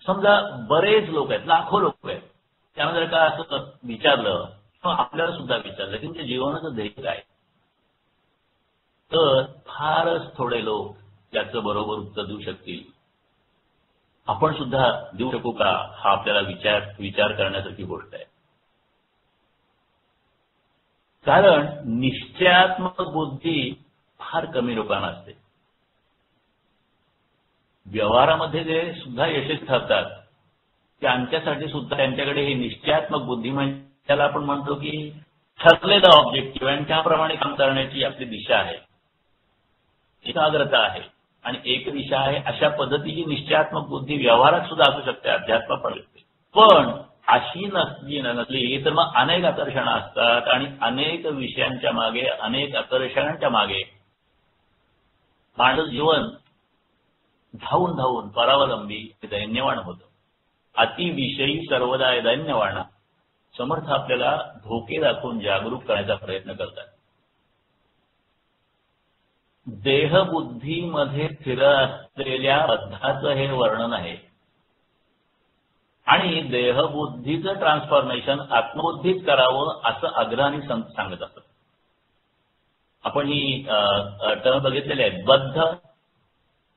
समजा बरेच लोक आहेत, लाखो लोक आहेत, त्यामध्ये का असं विचारलं किंवा आपल्याला सुद्धा विचारलं की तुमच्या जीवनाचं ध्येय काय, तर फारच थोडे लोक त्याचं बरोबर उत्तर देऊ शकतील. आपण सुद्धा देऊ शकू का हा आपल्याला विचार करण्यासारखी गोष्ट आहे. कारण निश्चयात्मक बुद्धी फार कमी लोकांना असते. व्यवहारामध्ये जे सुद्धा यशस्वी ठरतात त्यांच्यासाठी सुद्धा त्यांच्याकडे ही निश्चयात्मक बुद्धी म्हणजे त्याला आपण म्हणतो की ठरलेलं ऑब्जेक्टिव्ह आणि त्याप्रमाणे काम करण्याची आपली दिशा आहे, एकाग्रता आहे आणि एक दिशा आहे. अशा पद्धतीची निश्चयात्मक बुद्धी व्यवहारात सुद्धा असू शकते, अध्यात्मात पण असते. पण अशी नसली तर मग अनेक आकर्षणं असतात आणि अनेक विषयांच्या मागे, अनेक आकर्षणांच्या मागे माणूस जीवन धावून धावून परावलंबी दैन्यवान होतं. अतिविषयी सर्वदा दैन्यवाना. समर्थ आपल्याला धोके दाखवून जागरूक करण्याचा प्रयत्न करतात. देहबुद्धीमध्ये स्थिर असलेल्या बद्धाचं हे वर्णन आहे. आणि देहबुद्धीचं ट्रान्सफॉर्मेशन आत्मबुद्धीत करावं असं आग्रहाने संत सांगत असतात. आपण ही टर्म बघितलेली आहे. बद्ध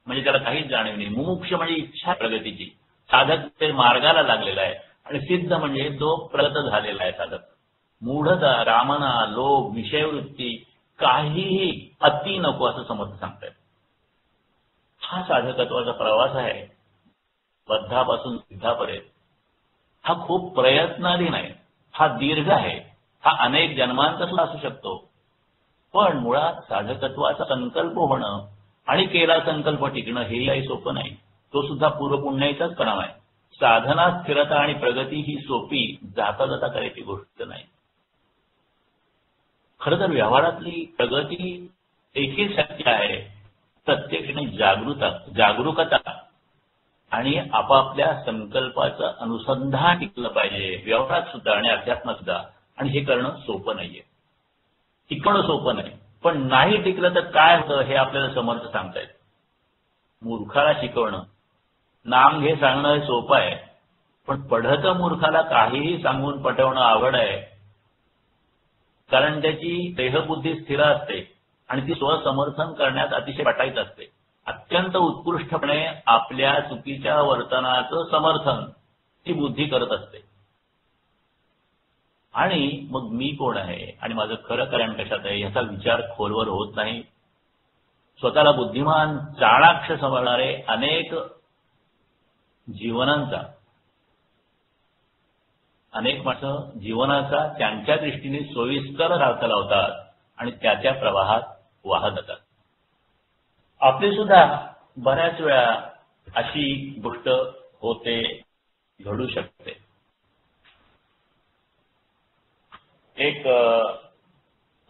म्हणजे त्याला काहीच जाणीव नाही. मुमुक्ष म्हणजे इच्छा प्रगतीची, साधक ते मार्गाला लागलेला आहे. आणि सिद्ध म्हणजे जो प्रगत झालेला आहे साधक. मूढता, कामना, लोभ, विषयवृत्ती काहीही अति नको असं समर्थ सांगतायत. हा साधकत्वाचा प्रवास आहे बद्धापासून सिद्धापर्यंत. हा खूप प्रयत्नाधीन आहे, हा दीर्घ आहे, हा अनेक जन्मांचा सुद्धा असू शकतो. पण मुळात साधकत्वाचा संकल्प होणं आणि केला संकल्प टिकणं हेही काही सोपं नाही. तो सुद्धा पूर्वपुण्याचाच परिणाम आहे. साधना, स्थिरता आणि प्रगती ही सोपी जाता जाता करायची गोष्ट नाही. खरं तर व्यवहारातली प्रगती एकही शक्य आहे प्रत्यक्ष जागरूकता आणि आपापल्या संकल्पाचं अनुसंधान टिकलं पाहिजे व्यवहारात सुद्धा आणि अध्यात्मात सुद्धा. आणि हे करणं सोपं नाहीये, टिकणं सोपं नाही. पण नाही टिकलं तर काय होतं हे आपल्याला समर्थ सांगतायत. मूर्खाला शिकवणं, नाम घे सांगणं हे सोपं आहे, पण पढत मूर्खाला काहीही सांगून पटवणं अवघड आहे. कारण त्याची देहबुद्धी स्थिर असते आणि ती स्वसमर्थन करण्यात अतिशय पटाईत असते. अत्यंत उत्कृष्टपणे आपल्या चुकीच्या वर्तनाचं समर्थन ती बुद्धी करत असते. आणि मग मी कोण आहे आणि माझं खरं कारण कशात आहे याचा विचार खोलवर होत नाही. स्वतःला बुद्धिमान, चाणाक्ष समजणारे अनेक माणसं जीवनाचा त्यांच्या दृष्टीने सोयीस्कर अर्थ लावतात आणि त्या प्रवाहात वाहत जातात. आपली सुद्धा बऱ्याच वेळा अशी गोष्ट होते, घडू शकते. एक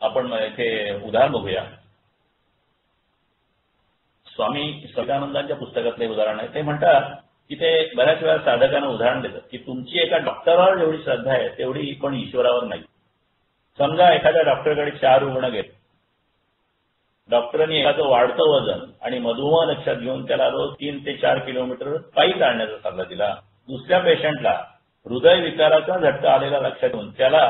आपण इथे उदाहरण बघूया. स्वामी सदानंदांच्या पुस्तकातले उदाहरण आहे. ते म्हणतात की ते बऱ्याच वेळा साधकांना उदाहरण देतात की तुमची एका डॉक्टरावर जेवढी श्रद्धा आहे तेवढी पण ईश्वरावर नाही. समजा एखाद्या डॉक्टरकडे 4 रुग्ण गेले. डॉक्टरांनी एखादं वाढतं वजन आणि मधुमेह लक्षात घेऊन त्याला रोज 3 ते 4 किलोमीटर पायी चालण्याचा सल्ला दिला. दुसऱ्या पेशंटला हृदयविकाराचा झटका आलेला लक्षात घेऊन त्याला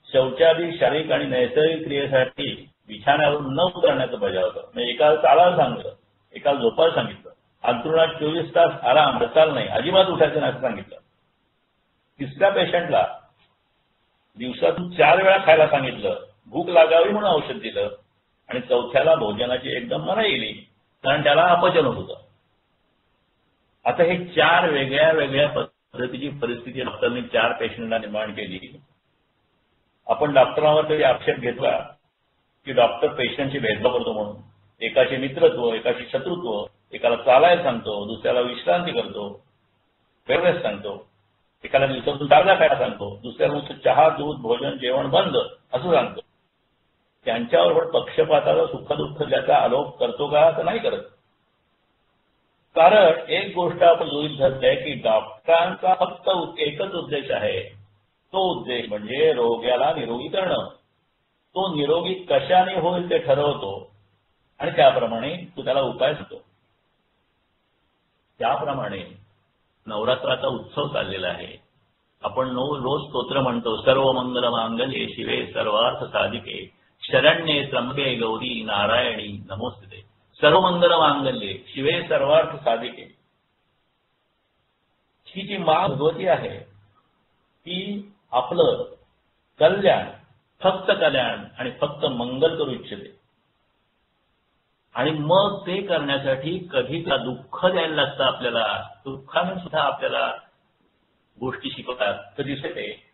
शौचादी शारीरिक आणि नैसर्गिक क्रियेसाठी बिछाण्यावरून न उतरण्याचं बजावलं. म्हणजे एकाला चालायला सांगितलं, एकाला झोपायला सांगितलं, अंथरुणात 24 तास आराम, बसायला नाही, अजिबात उठायचं नाही सांगितलं. तिसऱ्या पेशंटला दिवसातून 4 वेळा खायला सांगितलं, भूक लागावी म्हणून औषध दिलं आणि चौथ्याला भोजनाची एकदम मनाई केली कारण त्याला अपचन होत होतं. आता हे 4 वेगळ्या वेगळ्या पद्धतीची परिस्थिती डॉक्टरने 4 पेशंटला निर्माण केली. आपण डॉक्टरांवर तरी आक्षेप घेतला की डॉक्टर पेशंटची भेदभाव करतो म्हणून. एकाशी मित्रत्व, एकाशी शत्रुत्व, एकाला चालायला सांगतो, दुसऱ्याला विश्रांती करतो, वेगळेच सांगतो. एखाद्या दिवसातून 4दा खायला सांगतो, दुसऱ्या दिवशी चहा, दूध, भोजन, जेवण बंद असं सांगतो. त्यांच्यावर पक्षपाताचा सुख-दुःख ज्याचा आलोप करतो का, तर नाही करत. कारण एक गोष्ट आपण गृहीत धरतोय की डॉक्टरांचा फक्त एकच उद्देश आहे. तो उद्देश म्हणजे रोग्याला निरोगी करणं. तो निरोगी कशाने होईल ते ठरवतो आणि त्याप्रमाणे तो त्याला उपाय सांगतो. त्याप्रमाणे नवरात्राचा उत्सव चाललेला आहे. आपण रोज स्तोत्र म्हणतो, सर्व मंगल मांगल्ये शिवे सर्वार्थ साधिके शरण्ये त्र्यंबके गौरी नारायणी नमोस्तुते. सर्व मंगल मांगल्ये शिवे सर्वार्थ साधिके. ही जी माँ भगवती आहे ती आपलं कल्याण, फक्त कल्याण आणि फक्त मंगल करू इच्छिते. आणि मग ते करण्यासाठी कधी दुःख द्यायला लागतं आपल्याला. दुःखाने सुद्धा आपल्याला गोष्टी शिकवतात. तर दिसते ते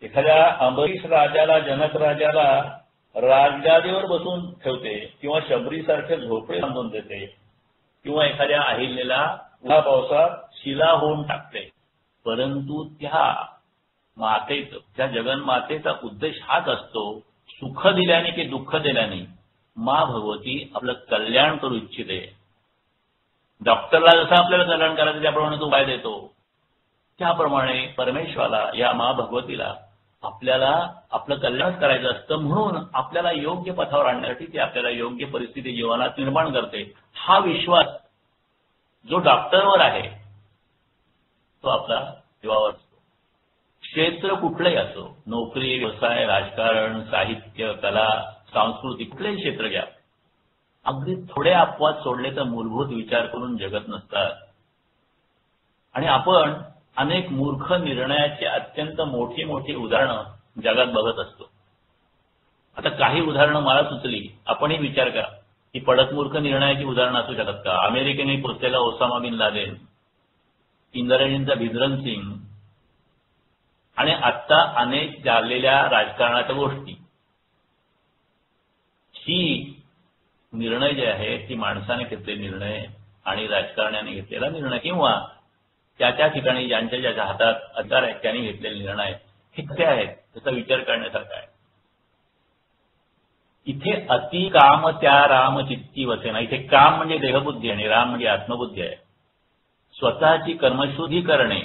एखाद्या अंबरीश राजाला, जनक राजाला राजगादीवर बसून ठेवते किंवा शबरीसारखे झोपडे बांधून देते किंवा एखाद्या अहिल्याला उन्हा पावसात शिला होऊन टाकते. परंतु त्या मातेचं, त्या जगन्मातेचा उद्देश हाच असतो, सुख दिल्याने की दुःख दिल्याने माँ भगवती आपलं कल्याण करू इच्छिते. डॉक्टरला जसं आपल्याला कल्याण करायचं त्याप्रमाणे तो उपाय देतो, त्याप्रमाणे परमेश्वराला, या माँ भगवतीला आपल्याला आपलं कल्याण करायचं असतं. म्हणून आपल्याला योग्य पथावर आणण्यासाठी ती आपल्याला योग्य परिस्थिती जीवनात निर्माण करते. हा विश्वास जो डॉक्टरवर आहे तो आपला जीवावर असतो. क्षेत्र कुठलंही असो, नोकरी, व्यवसाय, राजकारण, साहित्य, कला, सांस्कृतिक, कुठलेही क्षेत्र घ्या, अगदी थोडे अपवाद सोडले तर मूलभूत विचार करून जगत नसतात. आणि आपण अनेक मूर्ख निर्णयाची अत्यंत मोठी मोठी उदाहरणं जगात बघत असतो. आता काही उदाहरणं मला सुचली, आपणही विचार करा की पडत मूर्ख निर्णयाची उदाहरणं असू शकतात का. अमेरिकेने पोचलेला ओसामा बिन लादेन, इंग्रजांचा भिद्रन सिंग आणि आत्ता अनेक चाललेल्या राजकारणाच्या गोष्टी. ही निर्णय जे आहे ती माणसाने घेतलेले निर्णय आणि राजकारण्याने घेतलेला निर्णय किंवा त्या ठिकाणी ज्यांच्या हातात अधिकार आहेत त्यांनी घेतलेले निर्णय हे कसे आहेत त्याचा विचार करण्यासारखा आहे. इथे अति काम त्या राम चित्ती वसेना. इथे काम म्हणजे देहबुद्धी आणि राम म्हणजे आत्मबुद्धी आहे. स्वतःची कर्मशुद्धी करणे,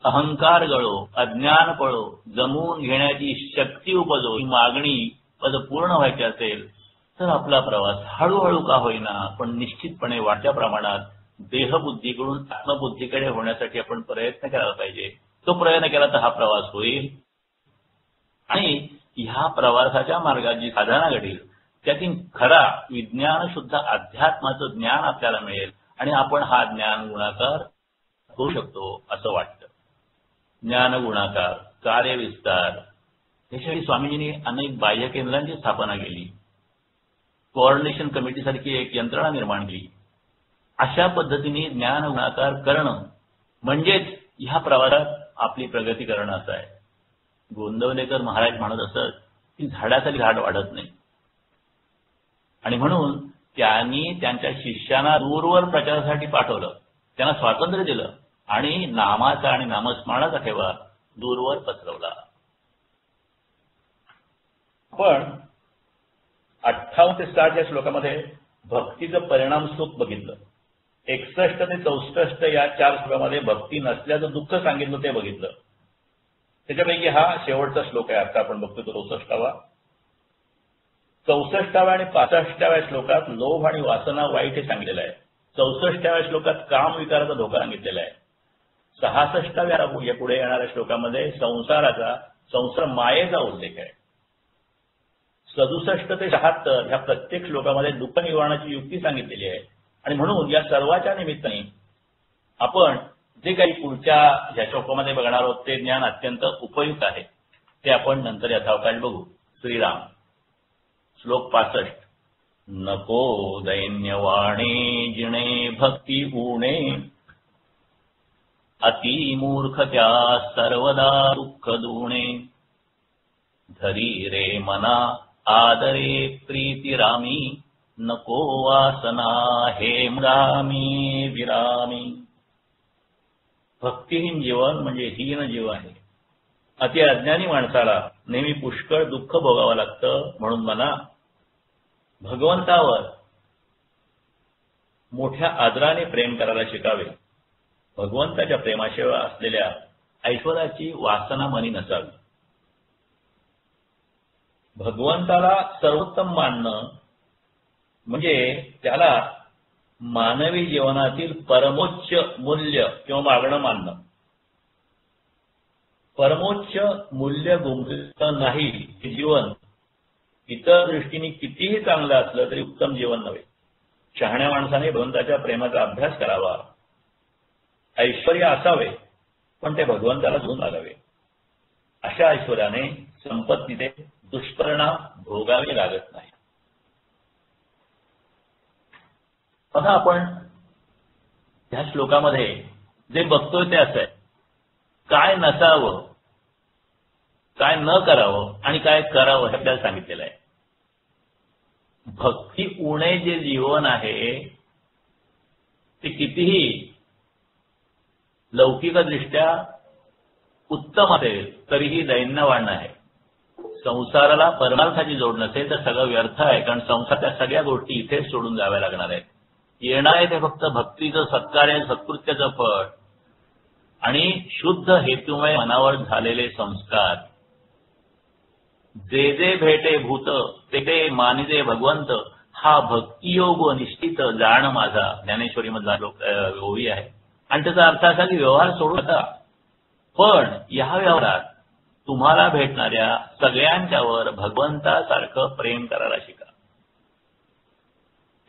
अहंकार गळो, अज्ञान पळो, जमवून घेण्याची शक्ती उपजो, ही मागणी पद पूर्ण व्हायची असेल तर आपला प्रवास हळूहळू का होईना पण निश्चितपणे वाढत्या प्रमाणात देहबुद्धीकडून आत्मबुद्धीकडे होण्यासाठी आपण प्रयत्न करायला पाहिजे. तो प्रयत्न केला तर हा प्रवास होईल आणि ह्या प्रवासाच्या मार्गात जी साधना घडेल त्यातून खरा विज्ञान शुद्ध अध्यात्माचं ज्ञान आपल्याला मिळेल आणि आपण हा ज्ञान गुणाकार होऊ शकतो असं वाटतं. ज्ञान गुणाकार, कार्यविस्तार, यासाठी स्वामीजींनी अनेक बाह्य केंद्रांची स्थापना केली. कोऑर्डिनेशन कमिटीसारखी एक यंत्रणा निर्माण केली. अशा पद्धतीने ज्ञान गुणाकार करणं म्हणजेच ह्या प्रवासात आपली प्रगती करणं असं आहे. गोंदवलेकर महाराज म्हणत असत की झाडाखाली झाड वाढत नाही आणि म्हणून त्यांनी त्यांच्या शिष्यांना दूरवर प्रचारासाठी पाठवलं, त्यांना स्वातंत्र्य दिलं आणि नामाचा आणि नामस्मरणाचा ठेवा दूरवर पसरवला. पण 58 ते 60 या श्लोकामध्ये भक्तीचं परिणाम सुख बघितलं. 61 ते 64 या 4 श्लोकामध्ये भक्ती नसल्याचं दुःख सांगितलं ते बघितलं. त्याच्यापैकी हा शेवटचा श्लोक आहे आता आपण बघतो तो 64वा. 64व्या आणि 65व्या श्लोकात लोभ आणि वासना वाईट हे सांगितलेलं आहे. 64व्या श्लोकात काम विकाराचा धोका सांगितलेला आहे. 66व्या या पुढे येणाऱ्या श्लोकामध्ये संसार मायेचा उल्लेख आहे. 67 ते 76 ह्या प्रत्येक श्लोकामध्ये दुःख निवारणाची युक्ती सांगितलेली आहे. आणि म्हणून या सर्वाच्या निमित्ताने आपण जे काही पुढच्या ह्या श्लोकामध्ये बघणार आहोत ते ज्ञान अत्यंत उपयुक्त आहे. ते आपण नंतर यथावकाश बघू. श्रीराम. श्लोक 65. नको दैन्यवाणे जिणे भक्ती उणे अति मूर्ख त्या सर्वदा दुःख दुणे धरी रे मना आदरे प्रीती रामी नको वासना हे मृगामी विरामी. भक्तिहीन जीवन म्हणजे हीन जीवन आहे. अति अज्ञानी माणसाला नेहमी पुष्कळ दुःख भोगावं लागतं. म्हणून मला भगवंतावर मोठ्या आदराने प्रेम करायला शिकावे. भगवंताच्या प्रेमाशिवाय असलेल्या ऐश्वर्याची वासना मनी नसावी. भगवंताला सर्वोत्तम मानणं म्हणजे त्याला मानवी जीवनातील परमोच्च मूल्य किंवा मागणं मानणं. परमोच्च मूल्य गुंतलं नाही हे जीवन इतर दृष्टीने कितीही चांगलं असलं तरी उत्तम जीवन नव्हे. शहाण्या माणसाने भगवंताच्या प्रेमाचा अभ्यास करावा. ऐश्वर्य असावे पण ते भगवंताला धरून लागावे. अशा ऐश्वर्याने संपत्तीचे दुष्परिणाम भोगावे लागत नाही. आता आपण ह्या श्लोकामध्ये जे बघतोय ते असं आहे, काय नसावं, काय न करावं आणि काय करावं हे आपल्याला सांगितलेलं आहे. भक्ती उणे जे जीवन आहे ते कितीही लौकिकदृष्ट्या उत्तम असेल तरीही दैन्यवान आहे. संसाराला परमार्थाची जोड नसेल तर सगळं व्यर्थ आहे. कारण संसाराच्या सगळ्या गोष्टी इथेच सोडून जाव्या लागणार आहेत. येणार आहे ते फक्त भक्तीचं सत्कार्य सत्कृत्याचं फळ आणि शुद्ध हेतुमय मनावर झालेले संस्कार. जे जे भेटे भूत ते ते मानिजे भगवंत, हा भक्तियोग निश्चित जाण माझा. ज्ञानेश्वरी मधला ओवी आहे. आणि त्याचा अर्थ असा की व्यवहार सोडू नका, पण या व्यवहारात तुम्हाला भेटणाऱ्या सगळ्यांच्यावर भगवंतासारखं प्रेम करायला शिका.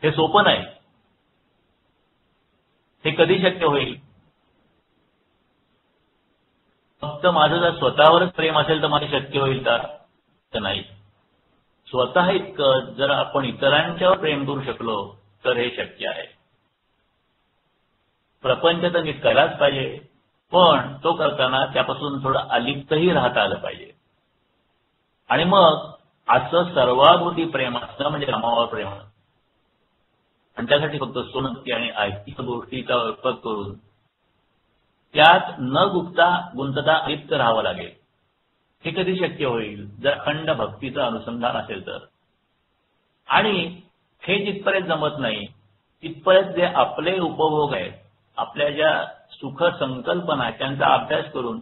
हे सोपं नाही. हे कधी शक्य होईल? फक्त माझं जर स्वतःवरच प्रेम असेल तर मला शक्य होईल का? तर नाही. स्वतः इतकं जर आपण इतरांच्यावर प्रेम करू शकलो तर हे शक्य आहे. प्रपंच तर नीट करायलाच पाहिजे, पण तो करताना त्यापासून थोडं अलिप्तही राहता आलं पाहिजे. आणि मग असं सर्वाभूती प्रेम असणं म्हणजे कामावर प्रेम. आणि त्यासाठी फक्त सोनती आणि ऐतिहासिक गोष्टीचा उपयोग करून त्यात न गुंतता अलिप्त राहावं लागेल. हे कधी शक्य होईल? जर अखंड भक्तीचं अनुसंधान असेल तर. आणि हे जिथपर्यंत जमत नाही तिथपर्यंत जे आपले उपभोग आहेत, आपल्या ज्या सुख संकल्पना आहेत त्यांचा अभ्यास करून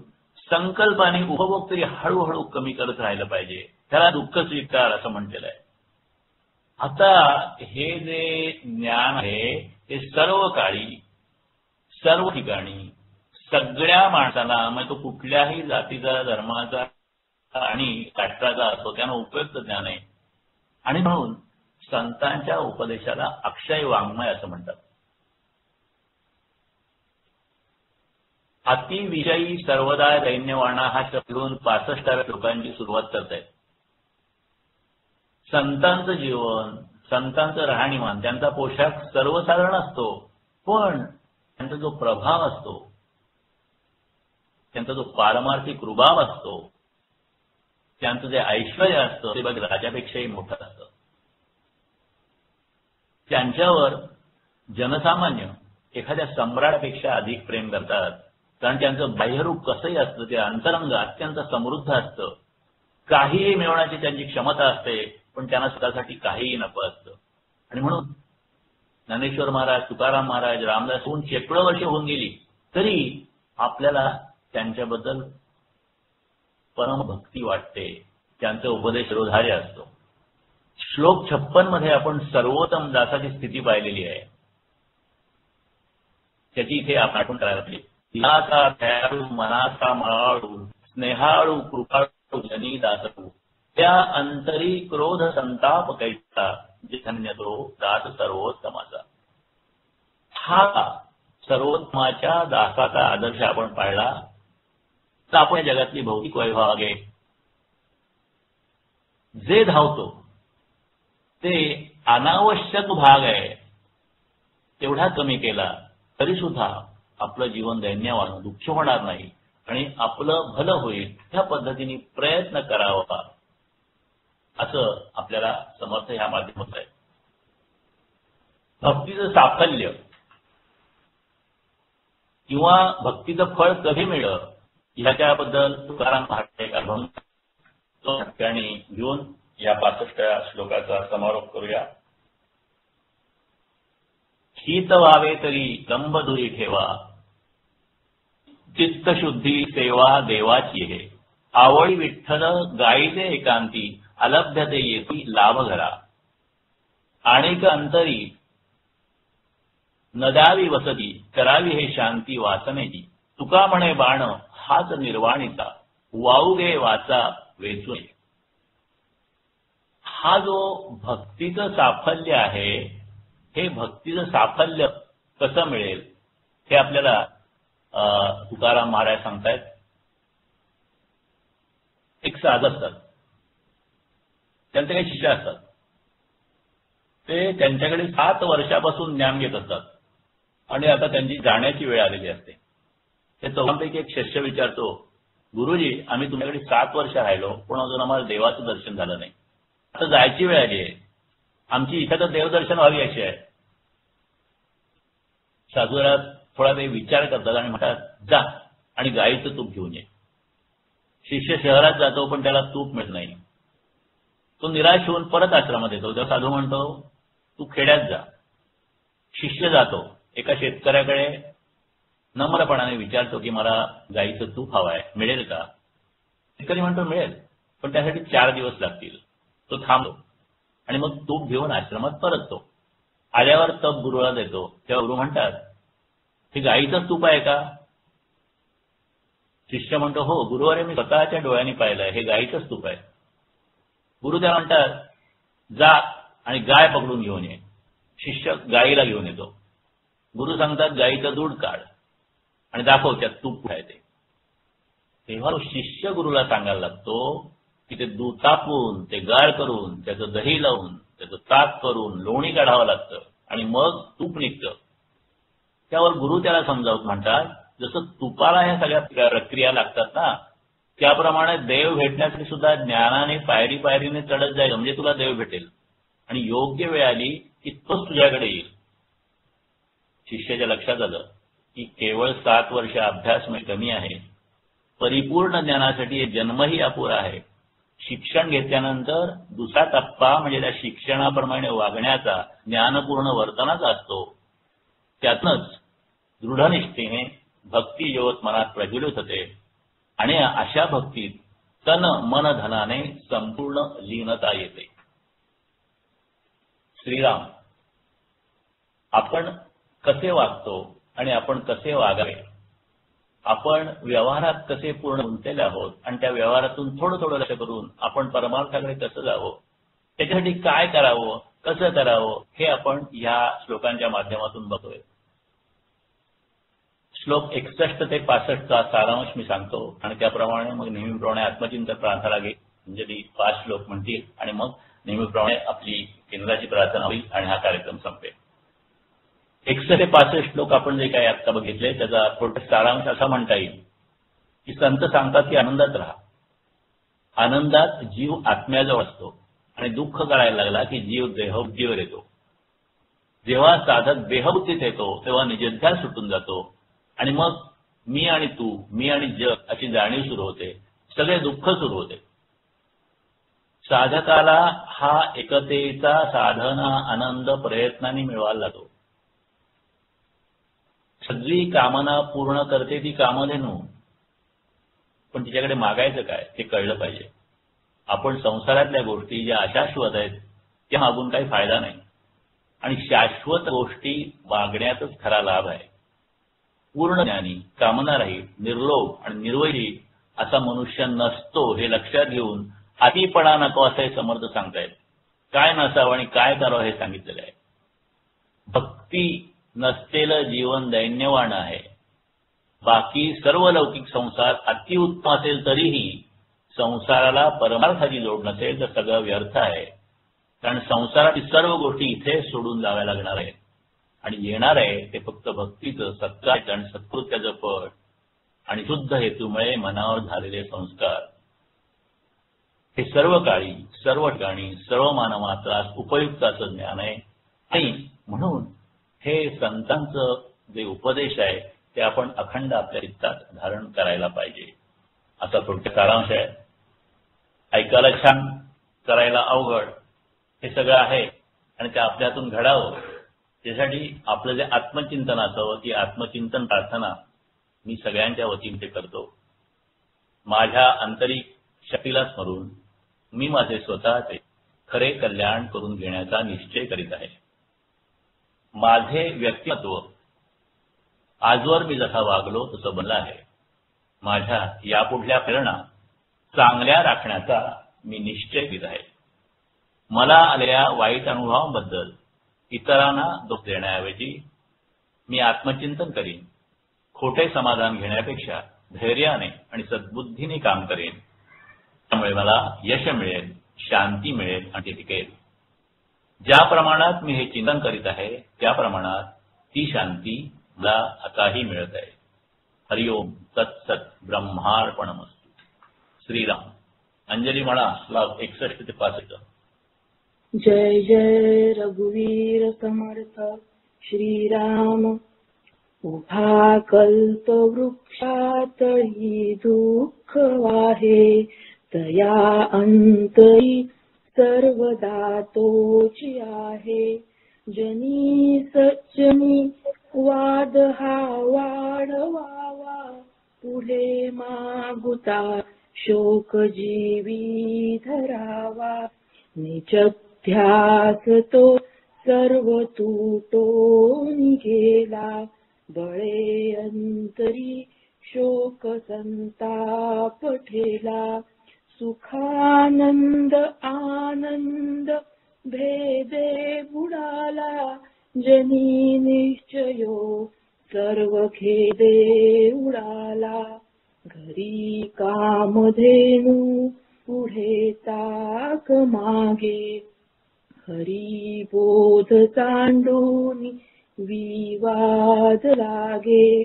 संकल्प आणि उपभोग तरी हळूहळू कमी करत राहिलं पाहिजे. त्याला दुःख स्वीकार असं म्हटलेलं आहे. आता हे जे ज्ञान आहे ते सर्व काळी सर्व ठिकाणी सगळ्या माणसाला, मग तो कुठल्याही जातीचा धर्माचा आणि राष्ट्राचा असो त्यांना उपयुक्त ज्ञान आहे. आणि म्हणून संतांच्या उपदेशाला अक्षय वाङ्मय असं म्हणतात. अतिविषयी सर्वदा दैन्यवाणा हा शब्द घेऊन 65व्या श्लोकांची सुरुवात करतायत. संतांचं जीवन, संतांचं राहणीमान, त्यांचा पोशाख सर्वसाधारण असतो, पण त्यांचा जो प्रभाव असतो, त्यांचा जो पारमार्थिक रुबाब असतो, त्यांचं जे ऐश्वर्य असतं ते बघ राजापेक्षाही मोठं असतं. त्यांच्यावर जनसामान्य एखाद्या सम्राटापेक्षा अधिक प्रेम करतात. कारण त्यांचं बाह्यरूप कसंही असतं ते अंतरंग अत्यंत समृद्ध असतं. काहीही मिळवण्याची त्यांची क्षमता असते, पण त्यांना स्वतःसाठी काहीही नको असतं. आणि म्हणून ज्ञानेश्वर महाराज, तुकाराम महाराज, रामदास होऊन शेकडो वर्ष होऊन गेली तरी आपल्याला त्यांच्याबद्दल परमभक्ती वाटते. त्यांचा उपदेश रोधार्य असतो. श्लोक 56 मध्ये आपण सर्वोत्तम दासाची स्थिती पाहिलेली आहे. त्याची इथे आपण आठवण करायला पाहिजे. दिलाचा दयाळू, मनाचा मळाळू, स्नेहाळू, कृपाळू, जनी दासू, त्या अंतरी क्रोध संताप कैसा, जे धन्य तो दास सर्वोत्तमाचा. हा सर्वोत्तमाच्या दासाचा आदर्श आपण पाळला तर आपण जगातली भौतिक वैभवागे जे धावतो ते अनावश्यक भाग आहे तेवढा कमी केला तरी सुद्धा आपलं जीवन दैन्यवान, दुःख होणार नाही आणि आपलं भलं होईल ह्या पद्धतीने प्रयत्न करावा असं आपल्याला समर्थ ह्या माध्यमात आहे. भक्तीचं साफल्य किंवा भक्तीचं फळ कधी मिळतं याच्याबद्दल तुकाराम महाराज एक अभंग तो ठिकाणी घेऊन या 65व्या श्लोकाचा समारोप करूया. शीत व्हावे तरी दंभ दुरी ठेवा, चित्तशुद्धी सेवा देवाची हे. आवळी विठ्ठल गायीचे एकांती, अलभ्यते येती लाभ घरा. आणिक अंतरी नदावी वसती, करावी हे शांती वासनेची. तुका म्हणे बाण हाच निर्वाणीचा, वाऊगे वाचा वेचून. हा जो भक्तीचं साफल्य आहे, हे भक्तीचं साफल्य कसं मिळेल हे आपल्याला तुकाराम महाराज सांगतायत. एक साधक असतात, त्यांचे काही शिष्य असतात, ते त्यांच्याकडे 7 वर्षापासून ज्ञान घेत असतात आणि आता त्यांची जाण्याची वेळ आलेली असते. ते चौघांपैकी एक शिष्य विचारतो, गुरुजी आम्ही तुमच्याकडे 7 वर्ष राहिलो पण अजून आम्हाला देवाचं दर्शन झालं नाही, आता जायची वेळ आली आहे, आमची इच्छा तर देवदर्शन व्हावी अशी आहे. साधूराज थोडा ते विचार करतात आणि म्हणतात, जा आणि गाईचं तूप घेऊन ये. शिष्य शहरात जातो पण त्याला तूप मिळत नाही. तो निराश होऊन परत आश्रमात येतो. तेव्हा साधू म्हणतो, तू खेड्यात जा. शिष्य जातो एका शेतकऱ्याकडे, नम्रपणाने विचारतो की मला गाईचं तूप हवं आहे, मिळेल का? शेतकरी म्हणतो मिळेल, पण त्यासाठी 4 दिवस लागतील. तो थांबतो आणि मग तूप घेऊन आश्रमात परततो. आल्यावर तप गुरुला देतो. तेव्हा गुरु म्हणतात, हे गाईचं तूप आहे का? शिष्य म्हणतो, हो गुरुवारे मी स्वतःच्या डोळ्यांनी पाहिलंय, हे गाईचंच तूप आहे. गुरु त्या म्हणतात, जा आणि गाय पकडून घेऊन ये. शिष्य गाईला घेऊन येतो. गुरु सांगतात, गाईचं दूध काढ आणि दाखव त्यात तूप आहे ते. तेव्हा तो शिष्य गुरुला सांगायला लागतो की ते दूध तापवून, ते गाळ करून, त्याचं दही लावून, त्याचं ताक करून लोणी काढावं लागतं आणि मग तूप निघतं. त्यावर गुरु त्याला समजावत म्हणतात, जसं तुपाला ह्या सगळ्या प्रक्रिया लागतात ना, त्याप्रमाणे देव भेटण्यासाठी सुद्धा ज्ञानाने पायरी पायरीने चढत जाईल, म्हणजे तुला देव भेटेल आणि योग्य वेळ आली की तोच तुझ्याकडे येईल. शिष्याच्या लक्षात आलं की केवळ 7 वर्ष अभ्यास कमी आहे, परिपूर्ण ज्ञानासाठी जन्मही अपुरा आहे. शिक्षण घेतल्यानंतर दुसरा टप्पा म्हणजे त्या शिक्षणाप्रमाणे वागण्याचा, ज्ञानपूर्ण वर्तनाचा असतो. त्यातूनच दृढनिष्ठेने भक्ती ज्योत मनात प्रज्वलित होते आणि अशा भक्तीत तन मन धनाने संपूर्ण लीनता येते. श्रीराम, आपण कसे वागतो आणि आपण कसे वागावे, आपण व्यवहारात कसे पूर्ण गुंतलेले आहोत आणि त्या व्यवहारातून थोडं थोडं लक्ष करून आपण परमार्थाकडे कसं जावं, त्याच्यासाठी काय करावं, कसं करावं, हे आपण या श्लोकांच्या माध्यमातून बघतोय. श्लोक 61 ते 65चा सारांश मी सांगतो आणि त्याप्रमाणे मग नेहमीप्रमाणे आत्मचिंतन प्रार्थना घे, म्हणजे ती 5 श्लोक म्हणतील आणि मग नेहमीप्रमाणे आपली केंद्राची प्रार्थना होईल आणि हा कार्यक्रम संपेल. 61 ते 65 श्लोक आपण जे काही आता बघितले त्याचा थोडक्यात सारांश असा म्हणता येईल की संत सांगतात की आनंदात राहा. आनंदात जीव आत्म्याजवळ असतो आणि दुःख करायला लागला की जीव देहबुद्धीवर येतो. जेव्हा साधक देहबुद्धीत येतो तेव्हा निजध्यास सुटून जातो आणि मग मी आणि तू, मी आणि जग अशी जाणीव सुरू होते, सगळे दुःख सुरू होते. साधकाला हा एकतेचा साधना आनंद प्रयत्नाने मिळवायला लागतो. सगळी कामना पूर्ण करते ती कामधेनू, पण तिच्याकडे मागायचं काय हे कळलं पाहिजे. आपण संसारातल्या गोष्टी ज्या अशाश्वत आहेत त्या मागून काही फायदा नाही आणि शाश्वत गोष्टी मागण्यातच खरा लाभ आहे. पूर्ण ज्ञानी, कामनारहित, निर्लोभ आणि निर्वैरी असा मनुष्य नसतो हे लक्षात घेऊन अतिपणा नको असे समर्थ सांगतायत. काय नसावं आणि काय करावं हे सांगितलेलं आहे. भक्ती नसलेलं जीवन दैन्यवान आहे. बाकी सर्व लौकिक संसार अतिउत्तम असेल तरीही संसाराला परमार्थाची जोड नसेल तर सगळं व्यर्थ आहे. कारण संसारातील सर्व गोष्टी इथे सोडून जाव्या लागणार आहेत आणि येणार आहे ते फक्त भक्तीचं, सत्कार्याचं आणि सत्कृत्याचं फळ आणि शुद्ध हेतूमुळे मनावर झालेले संस्कार. हे सर्व काळी, सर्व ठिकाणी, सर्व मानवात्रास उपयुक्त असं ज्ञान आहे आणि म्हणून हे संतांचं जे उपदेश आहे ते आपण अखंड आपल्या चित्तात धारण करायला पाहिजे. असा थोडक्यात सारांश आहे. ऐकायला छान, करायला अवघड, हे सगळं आहे आणि ते आपल्या हातून घडावं त्यासाठी आपलं जे आत्मचिंतन असावं, ती आत्मचिंतन प्रार्थना मी सगळ्यांच्या वतीने ते करतो. माझ्या आंतरिक शक्तीला स्मरून मी माझे स्वतःचे खरे कल्याण करून घेण्याचा निश्चय करीत आहे. माझे व्यक्तिमत्व आजवर मी जसा वागलो तसं बनलं आहे. माझ्या यापुढल्या प्रेरणा चांगल्या राखण्याचा मी निश्चय करीत आहे. मला आलेल्या वाईट अनुभवांबद्दल इतरांना दोष देण्याऐवजी मी आत्मचिंतन करीन. खोटे समाधान घेण्यापेक्षा धैर्याने आणि सद्बुद्धीने काम करेन. त्यामुळे मला यश मिळेल, शांती मिळेल आणि ते टिकेल. ज्या प्रमाणात मी हे चिंतन करीत आहे त्या प्रमाणात ती शांती मला आताही मिळत आहे. हरिओम तत्सत ब्रह्मार्पणमस्तु. श्रीराम. अंजली म्हणा श्लोक 61 ते 65. जय जय रघुवीर समर्थ श्रीराम. उभा कल्प वृक्षातळी दुःख वाहे, तया अंतरी सर्वदा तोची आहे. जनी सज्जनी वाद हा वाढवावा, पुढे मागुता शोक जीवी धरावा. निजध्यास तो सर्व तुटून गेला, बळे अंतरी शोक संताप ठेला. सुखानंद आनंद भेदे बुडाला, जनी निश्चयो सर्व खेदे उडाला. घरी कामधेनू पुढे ताक मागे, हरी बोध सांडून विवाद लागे.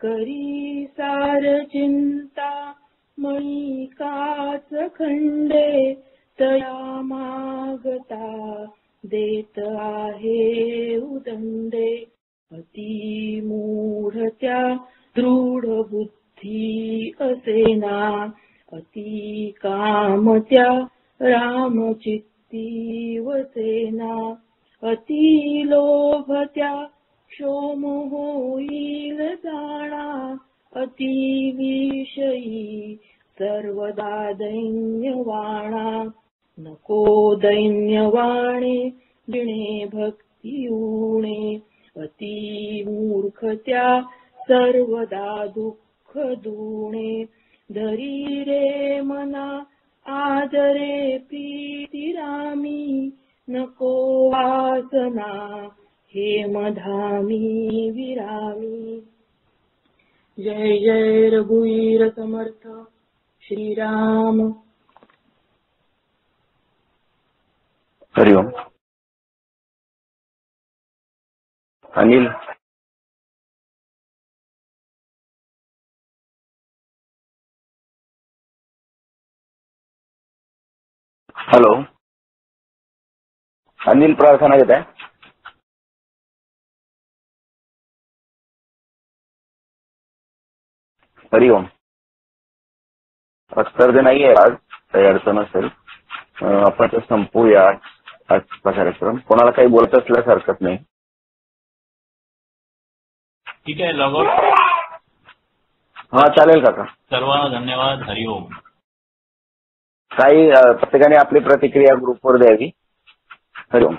करी सार चिंता मणी काच खंडे, तया मागता देत आहे उदंडे. अति मूढ त्या दृढ बुद्धी असेना, अति काम त्या रामचित्ती वसेना. अति लोभ त्या क्षोम होईल जाणा, अति विषयी सर्वदा दैन्यवाणा. नको दैन्यवाणे जिणे भक्ती उणे, अति मूर्ख त्या सर्वदा दुःख दुणे. धरी रे मना आदरे प्रीती रामी, नको वासना हे मधामी विरामी. जय जय रघुवीर समर्थ श्रीराम. हरिओम. अनिल. हॅलो. अनिल प्रार्थना घेत आहे. हरिओम. तर ते नाही आहे आज, काही अडचण असेल आपण ते संपूया आजचा कार्यक्रम. कोणाला काही बोलत असल्यास हरकत नाही. ठीक आहे. Log out. हा चालेल काका. सर्वांना धन्यवाद. हरिओम. काही प्रत्येकाने आपली प्रतिक्रिया ग्रुपवर द्यावी. हरिओम.